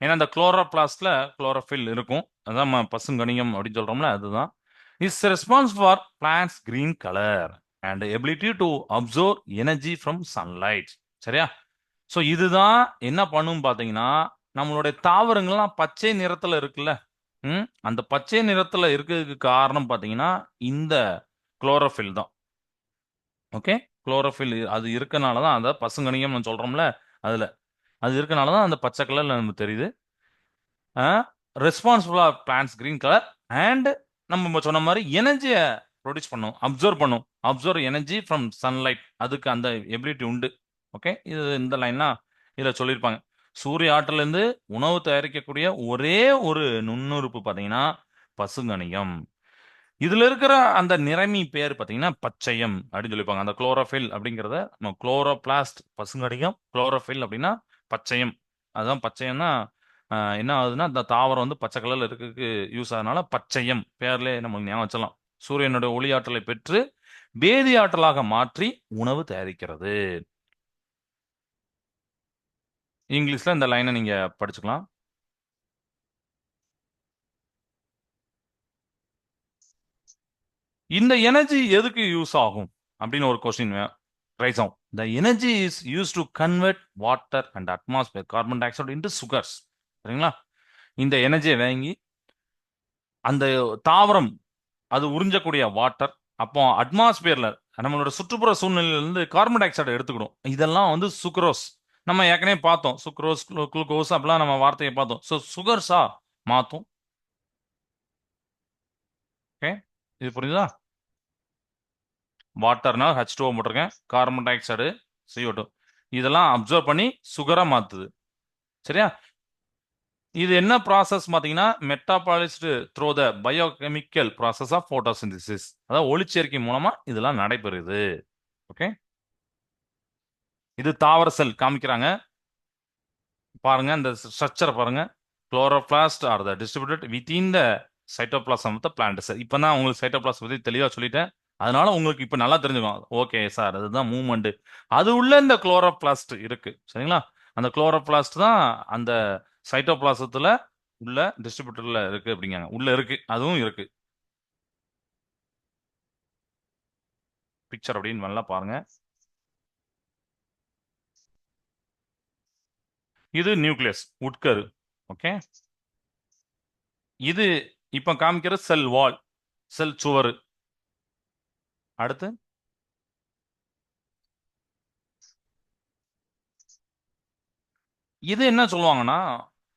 ஏன்னா இந்த குளோரோபிளாஸ்ட்ல குளோரோஃபில் இருக்கும். அதான் நம்ம பசுங்கணிகம் அப்படின்னு சொல்றோம்ல அதுதான். Is response for plans green colour and ability to observe energy from sunlight. சரியா? ஸோ இதுதான் என்ன பண்ணும் பார்த்தீங்கன்னா நம்மளுடைய தாவரங்கள்லாம் பச்சை நிறத்துல இருக்குல்ல. அந்த பச்சை நிறத்துல இருக்கிறதுக்கு காரணம் பார்த்தீங்கன்னா இந்த குளோரோஃபில் தான். ஓகே? குளோரோஃபில் அது இருக்கனால தான் அந்த பசுங்கணிகம் சொல்றோம்ல அதுல அது இருக்கனால தான் அந்த பச்சை கலர்ல நமக்கு தெரியுது. Responsible of plants green colour and நம்ம சொன்ன மாதிரி எனர்ஜியை ப்ரொடியூஸ் பண்ணும், அப்சர்வ் எனர்ஜி ஃப்ரம் சன்லைட். அதுக்கு அந்த எபிலிட்டி உண்டு. ஓகே? இது இந்த லைன்லாம் இதில் சொல்லியிருப்பாங்க. சூரிய ஆற்றிலிருந்து உணவு தயாரிக்கக்கூடிய ஒரே ஒரு நுண்ணுறுப்பு பார்த்தீங்கன்னா பசுங்கணிகம். இதுல இருக்கிற அந்த நிறமி பேர் பார்த்தீங்கன்னா பச்சையம் அப்படின்னு சொல்லியிருப்பாங்க. அந்த குளோரோஃபில் அப்படிங்கிறத நம்ம குளோரோபிளாஸ்ட் பசுங்கணிகம், குளோரோஃபில் அப்படின்னா பச்சையம். அதுதான் பச்சையம்னா என்ன ஆகுதுன்னா இந்த தாவரம் வந்து பச்சை கலர்ல இருக்கிறதுக்கு யூஸ் ஆகுதுனால பச்சையம் பேர்லேயே நமக்கு ஞாபகம் வச்சலாம். சூரியனுடைய ஒளி ஆற்றலை பெற்று வேதியாற்றலாக மாற்றி உணவு தயாரிக்கிறது. இங்கிலீஷ்ல இந்த லைனை நீங்க படிச்சுக்கலாம். இந்த எனர்ஜி எதுக்கு யூஸ் ஆகும் அப்படின்னு ஒரு கொஸ்டின் ரைஸ் ஆகும். The energy is use to convert water and atmosphere carbon di oxide into sugars. சரிங்களா? இந்த எனர்ஜியை வாங்கி அந்த தாவரம் அது உறிஞ்சக்கூடிய வாட்டர், அப்போ அட்மாஸ்பியர்ல நம்மளோட சுற்றுப்புற சூழ்நிலையிலிருந்து கார்பன் டை ஆக்சைடை எடுத்துக்கிடும். இதெல்லாம் வந்து சுக்ரோஸ். நம்ம ஏற்கனவே பார்த்தோம், சுக்ரோஸ் குளுக்கோஸ் அப்படிலாம் நம்ம வார்த்தையை பார்த்தோம். ஸோ சுகர்ஸா மாற்றும். ஓகே, இது புரியுதா? வாட்டர்னா H2O போட்டிருக்கேன், கார்பன் டை ஆக்சைடு CO2, இதெல்லாம் அப்சர்வ் பண்ணி சுகரா மாத்துது. சரியா? இது என்ன ப்ராசஸ் பார்த்தீங்கன்னா, metabolised through the biochemical process of photosynthesis. அதாவது ஒளிச்சேர்க்கை மூலமா இதெல்லாம் நடைபெறுது. ஓகே, இது தாவர செல் காமிக்கிறாங்க பாருங்க. இந்த ஸ்ட்ரக்சரை பாருங்க. Chloroplast are the distributed within the cytoplasm of the plant cell. இப்போ தான் உங்களுக்கு சைட்டோபிளாசம் பற்றி தெளிவாக சொல்லிட்டேன். அதனால உங்களுக்கு இப்போ நல்லா தெரிஞ்சுக்கும். ஓகே சார், அதுதான் மூவ்மெண்ட். அது உள்ள இந்த குளோரோபிளாஸ்ட் இருக்கு. சரிங்களா? அந்த குளோரோபிளாஸ்ட் தான் அந்த சைட்டோபிளாசத்துல உள்ள டிஸ்ட்ரிபியூட்டர்ல இருக்கு அப்படிங்காங்க. உள்ள இருக்கு, அதுவும் இருக்கு. பிக்சர் அப்படின்னு நல்லா பாருங்க. இது நியூக்ளியஸ் உட்கரு. ஓகே, இது இப்ப காமிக்கிற செல் வால், செல் சுவர். அடுத்து இது என்ன சொல்லுவாங்கன்னா,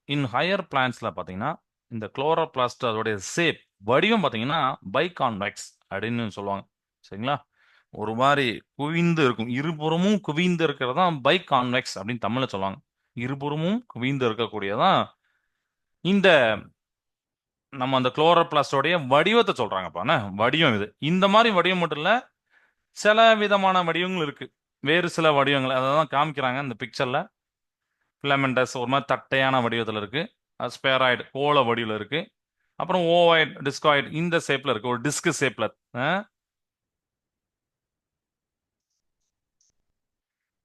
இன் ஹையர் பிளான்ஸ்ல பாத்தீங்கன்னா இந்த குளோரோபிளாஸ்ட் அதோடைய சேப் வடிவம் பாத்தீங்கன்னா பைகான்வெக்ஸ் அப்படின்னு சொல்லுவாங்க. சரிங்களா? ஒரு மாதிரி குவிந்து இருக்கும், இருபுறமும் குவிந்து இருக்கிறதா பைகான்வெக்ஸ் அப்படின்னு தமிழ்ல சொல்லுவாங்க. இருபுறமும் குவிந்து இருக்கக்கூடியதான் இந்த நம்ம அந்த குளோரோபிளாஸ்டோடைய வடிவத்தை சொல்றாங்கப்பா. வடிவம் இது இந்த மாதிரி வடிவம் மட்டும் இல்ல, சில விதமான வடிவங்கள் இருக்கு. வேறு சில வடிவங்கள் அதான் காமிக்கிறாங்க இந்த பிக்சர்ல. ஃபிலமெண்டஸ் ஒரு மாதிரி தட்டையான வடிவத்தில் இருக்கு. ஸ்பேராய்டு கோள வடிவில் இருக்கு. அப்புறம் ஓவாய்டு, டிஸ்காய்டு இந்த ஷேப்ல இருக்கு, ஒரு டிஸ்க் ஷேப்ல.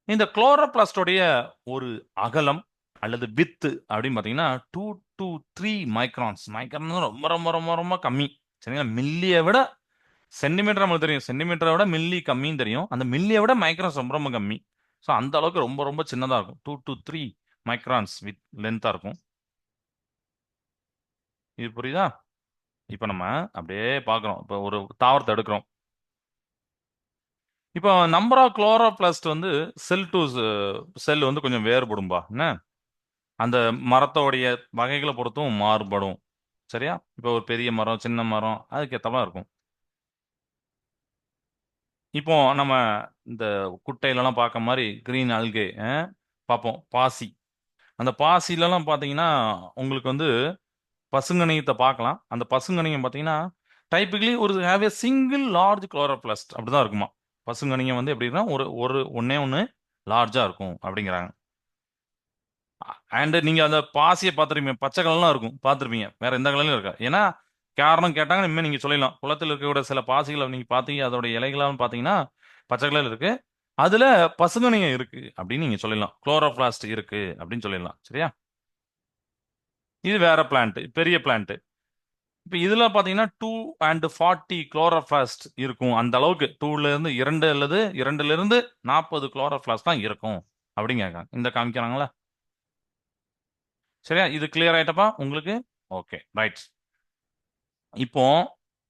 இந்த குளோரோபிளாஸ்டோடைய ஒரு அகலம் அல்லது வித்து அப்படின்னு பார்த்தீங்கன்னா 2 to 3 மைக்ரான்ஸ். மைக்ரான் ரொம்ப ரொம்ப ரொம்ப ரொம்ப கம்மி. சரிங்களா? மில்லியை விட சென்டிமீட்டர் நம்மளுக்கு தெரியும், சென்டிமீட்டரை விட மில்லி கம்மின்னு தெரியும். அந்த மில்லியை விட மைக்ரான்ஸ் ரொம்ப ரொம்ப கம்மி. ஸோ அந்த அளவுக்கு ரொம்ப ரொம்ப சின்னதாக இருக்கும். 2 to 3 மைக்ரான்ஸ் வித் லென்த்தாக இருக்கும். இது புரியுதா? இப்போ நம்ம அப்படியே பார்க்குறோம். இப்போ ஒரு தாவரத்தை எடுக்கிறோம். இப்போ நம்பர் ஆஃப் குளோரோபிளாஸ்ட் வந்து செல் டு செல் வந்து கொஞ்சம் வேறுபடும்பா. என்ன, அந்த மரத்தோடைய வகைகளை பொறுத்தும் மாறுபடும். சரியா? இப்போ ஒரு பெரிய மரம், சின்ன மரம், அதுக்கு ஏற்றமா இருக்கும். இப்போ நம்ம இந்த குட்டையிலலாம் பார்க்க மாதிரி கிரீன் அல்கே பார்ப்போம், பாசி. அந்த பாசிலலாம் பார்த்தீங்கன்னா உங்களுக்கு வந்து பசுங்கணியத்தை பார்க்கலாம். அந்த பசுங்கணியம் பார்த்தீங்கன்னா டைப்பிக்கலி ஒரு have A single large chloroplast அப்படிதான் இருக்குமா. பசுங்கணியம் வந்து எப்படின்னா ஒரு ஒரு ஒன்னே ஒன்று லார்ஜா இருக்கும் அப்படிங்கிறாங்க. அண்ட் நீங்க அந்த பாசியை பார்த்துருப்பீங்க, பச்சை கலர்லாம் இருக்கும், பார்த்துருப்பீங்க. வேற எந்த கலர்லையும் இருக்கா. ஏன்னா காரணம் கேட்டாங்க, இனிமேல் நீங்க சொல்லிடலாம். குளத்தில் இருக்கக்கூடிய சில பாசிகளை நீங்க பார்த்தீங்க, அதோட இலைகளாம் பார்த்தீங்கன்னா பச்சை கலர் இருக்கு. அதுல பசுங்கணியம் இருக்கு அப்படின்னு நீங்க சொல்லிடலாம். குளோரோபிளாஸ்ட் இருக்கு அப்படின்னு சொல்லிடலாம். சரியா? இது வேற பிளான்ட், பெரிய பிளான்ட். இப்போ இதுல பாத்தீங்கன்னா 240 குளோரோபிளாஸ்ட் இருக்கும். அந்த அளவுக்கு 2ல இருந்து 2 அல்லது 2ல இருந்து 40 குளோரோபிளாஸ்ட் தான் இருக்கும் அப்படின்னு கேட்காங்க. இந்த காமிக்கிறாங்களா? சரியா? இது கிளியர் ஆயிட்டப்பா உங்களுக்கு? Okay, right. இப்போ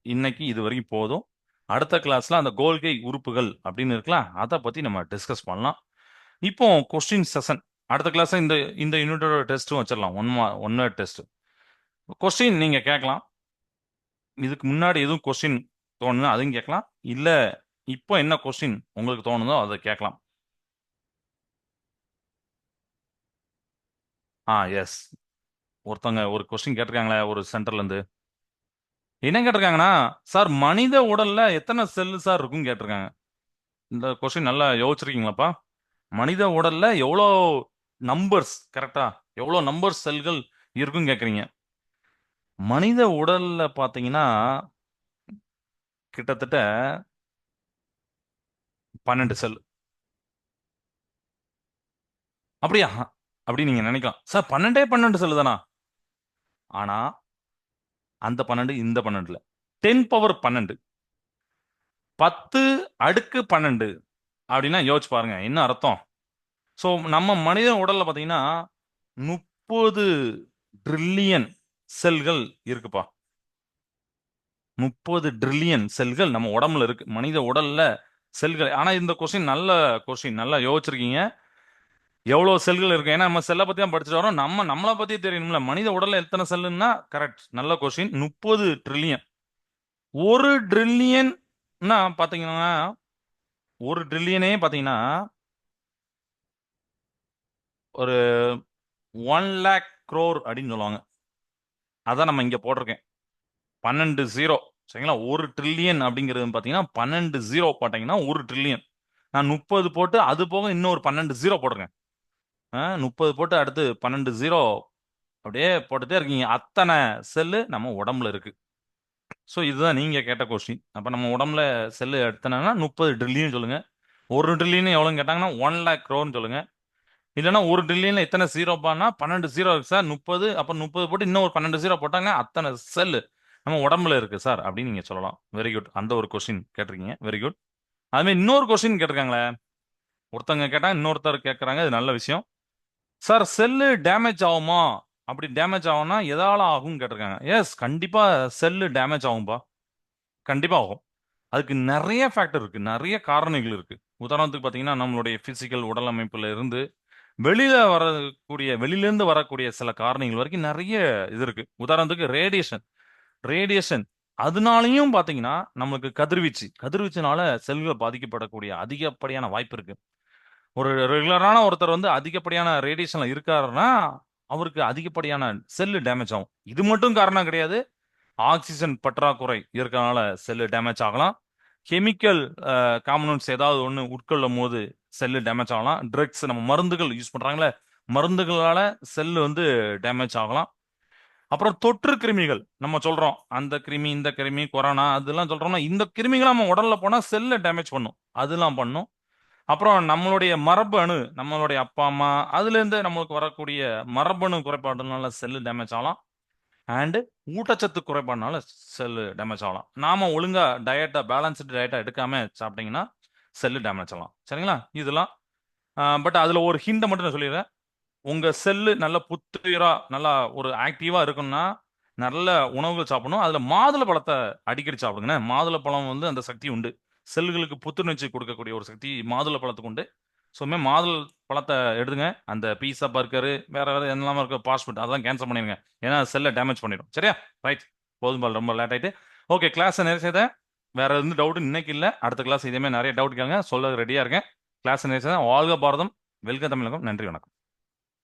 இன்னைக்கு இது வரைக்கும் போதும். அடுத்த கிளாஸ்ல அந்த கோல்கை உறுப்புகள் அப்படின்னு இருக்கலாம், அதை பத்தி நம்ம டிஸ்கஸ் பண்ணலாம். இப்போ கொஸ்டின் செஷன் அடுத்த கிளாஸ் இந்த இந்த யூனிட்டோட டெஸ்ட்டும் வச்சிடலாம். One word test. கொஸ்டின் நீங்க கேட்கலாம். இதுக்கு முன்னாடி எதுவும் கொஸ்டின் தோணுனா அதையும் கேட்கலாம். இல்ல இப்போ என்ன கொஸ்டின் உங்களுக்கு தோணுதோ அதை கேட்கலாம். எஸ், ஒருத்தவங்க ஒரு கொஸ்டின் கேட்டிருக்காங்களே ஒரு சென்டர்ல இருந்து. என்ன கேட்டிருக்காங்கன்னா, சார் மனித உடல்ல எத்தனை செல்லு சார் இருக்குன்னு கேட்டிருக்காங்க. இந்த கொஸ்டின் நல்லா யோசிச்சிருக்கீங்களாப்பா? மனித உடல்ல எவ்வளோ நம்பர்ஸ், கரெக்டா எவ்வளோ நம்பர்ஸ் செல்கள் இருக்குன்னு கேட்குறீங்க. மனித உடல்ல பார்த்தீங்கன்னா கிட்டத்தட்ட 12 செல். அப்படியா? அப்படி நீங்க நினைக்கலாம். சார் 12 செல் தானா? ஆனா அந்த 12 இந்த 12 இல்ல. 10 பவர் 12. 10 அடுக்கு 12 அப்படின்னா யோசிச்சு பாருங்க. என்ன அர்த்தம்? ஸோ நம்ம மனித உடல்ல பார்த்தீங்கன்னா 30 ட்ரில்லியன் செல்கள் இருக்குப்பா. 30 ட்ரில்லியன் செல்கள் நம்ம உடம்புல இருக்கு. மனித உடல்ல செல்கள். ஆனா இந்த கொஸ்டின் நல்ல கொஸ்டின். நல்லா யோசிச்சிருக்கீங்க. எவ்வளவு செல்கள் இருக்கு? ஏன்னா நம்ம செல்லை பத்தி தான் படிச்சுட்டு வரோம். நம்மளை பத்தி தெரியணும்ல. மனித உடல்ல எத்தனை செல்லுன்னா கரெக்ட். நல்ல கொஸ்டின். 30 ட்ரில்லியன். ஒரு ட்ரில்லியன்னா பாத்தீங்கன்னா ஒரு ட்ரில்லியனே பாத்தீங்கன்னா ஒரு 1 lakh crore அப்படின்னு சொல்லுவாங்க. அதான் நம்ம இங்க போட்டிருக்கேன். 12 ஜீரோ. சரிங்களா? ஒரு ட்ரில்லியன் அப்படிங்கிறது பாத்தீங்கன்னா 12 ஜீரோ போட்டீங்கன்னா ஒரு ட்ரில்லியன். நான் 30 போட்டு அது போக இன்னொரு 12 ஜீரோ போட்டிருக்கேன். 30 போட்டு அடுத்து 12 ஜீரோ அப்படியே போட்டுட்டே இருக்கீங்க. அத்தனை செல்லு நம்ம உடம்புல இருக்கு. ஸோ இதுதான் நீங்க கேட்ட கொஸ்டின். அப்ப நம்ம உடம்புல செல்லு எத்தனைன்னா 30 ட்ரில்லியன் சொல்லுங்க. ஒரு ட்ரில்லியன் எவ்வளோன்னு கேட்டாங்கன்னா 1 lakh crore சொல்லுங்க. இல்லைன்னா ஒரு ட்ரில்லியன்ல எத்தனை ஜீரோப்பான்னா 12 ஜீரோ இருக்கு சார். 30 அப்ப 30 போட்டு இன்னும் ஒரு 12 ஜீரோ போட்டாங்க அத்தனை செல்லு நம்ம உடம்புல இருக்கு சார் அப்படின்னு நீங்க சொல்லலாம். Very good. அந்த ஒரு கொஸ்டின் கேட்டிருக்கீங்க. Very good. அதுமாதிரி இன்னொரு கொஸ்டின் கேட்டிருக்காங்களே. ஒருத்தங்க கேட்டாங்க இன்னொருத்தர் கேட்கறாங்க. இது நல்ல விஷயம். சார் செல்லு டேமேஜ் ஆகுமா? அப்படி டேமேஜ் ஆகும்னா எதால ஆகும் கேட்டிருக்காங்க. எஸ், கண்டிப்பா செல்லு டேமேஜ் ஆகும்பா. கண்டிப்பா ஆகும். அதுக்கு நிறைய ஃபேக்டர் இருக்கு. நிறைய காரணிகள் இருக்கு. உதாரணத்துக்கு பாத்தீங்கன்னா நம்மளுடைய பிசிக்கல் உடல் அமைப்புல இருந்து வெளியில இருந்து வரக்கூடிய சில காரணிகள் வரைக்கும் நிறைய இது இருக்கு. உதாரணத்துக்கு ரேடியேஷன். ரேடியேஷன் அதனாலயும் பாத்தீங்கன்னா நமக்கு கதிர்வீச்சுனால செல்கள் பாதிக்கப்படக்கூடிய அதிகப்படியான வாய்ப்பு இருக்கு. ஒரு ரெகுலரான ஒருத்தர் வந்து அதிகப்படியான ரேடியேஷன்ல இருக்காருன்னா அவருக்கு அதிகப்படியான செல்லு டேமேஜ் ஆகும். இது மட்டும் காரணம் கிடையாது. ஆக்சிஜன் பற்றாக்குறை இருக்கறனால செல்லு டேமேஜ் ஆகலாம். கெமிக்கல் காம்பனன்ட்ஸ் ஏதாவது ஒன்று உட்கொள்ளும் போது செல்லு டேமேஜ் ஆகலாம். ட்ரக்ஸ் நம்ம மருந்துகள் யூஸ் பண்றாங்களே, மருந்துகளால செல்லு வந்து டேமேஜ் ஆகலாம். அப்புறம் தொற்று கிருமிகள் நம்ம சொல்றோம். அந்த கிருமி, இந்த கிருமி, கொரோனா அதெல்லாம் சொல்றோம்னா இந்த கிருமிகள் நம்ம உடல்ல போனா செல்ல டேமேஜ் பண்ணும். அதெல்லாம் பண்ணும். அப்புறம் நம்மளுடைய மரபு அணு, நம்மளுடைய அப்பா அம்மா அதுல இருந்து நம்மளுக்கு வரக்கூடிய மரபணு குறைபாடுனால செல்லு டேமேஜ் ஆகலாம். அண்ட் ஊட்டச்சத்து குறைபாடுனால செல்லு டேமேஜ் ஆகலாம். நாம ஒழுங்கா பேலன்ஸ்டு டயட்டா எடுக்காம சாப்பிட்டீங்கன்னா செல்லு டேமேஜ் ஆகலாம். சரிங்களா? இதெல்லாம் பட் அதுல ஒரு ஹிண்ட் மட்டும் நான் சொல்லிடுறேன். உங்க செல்லு நல்ல புத்துயிரா நல்லா ஒரு ஆக்டிவா இருக்குன்னா நல்ல உணவுகள் சாப்பிடணும். அதுல மாதுளை பழத்தை அடிக்கடி சாப்பிடுங்க. மாதுளை பழம் வந்து அந்த சக்தி உண்டு. செல்களுக்கு புத்துணர்ச்சி கொடுக்கக்கூடிய ஒரு சக்தி மாதுளை பழத்துக்கு உண்டு. ஸோ மாதுளை பழத்தை எடுத்துங்க. அந்த பீஸா பர்கரு வேற வேற என்னெல்லாம இருக்க ஃபாஸ்ட் ஃபுட் அதெல்லாம் கேன்சல் பண்ணிடுங்க. ஏன்னா செல்லை டேமேஜ் பண்ணிடும். சரியா? ரைட். போதும் பால், ரொம்ப லேட் ஆயிட்டு. ஓகே, கிளாஸ் நிறைய செய்தேன். வேற எந்த டவுட் இன்னைக்கு இல்லை. அடுத்த கிளாஸ் இதே மாதிரி நிறைய டவுட் கேளுங்க. சொல்ல ரெடியா இருக்கேன். கிளாஸ் நிறைய செய்தேன். வாழ்க பாரதம். வெல்க தமிழகம். நன்றி, வணக்கம்.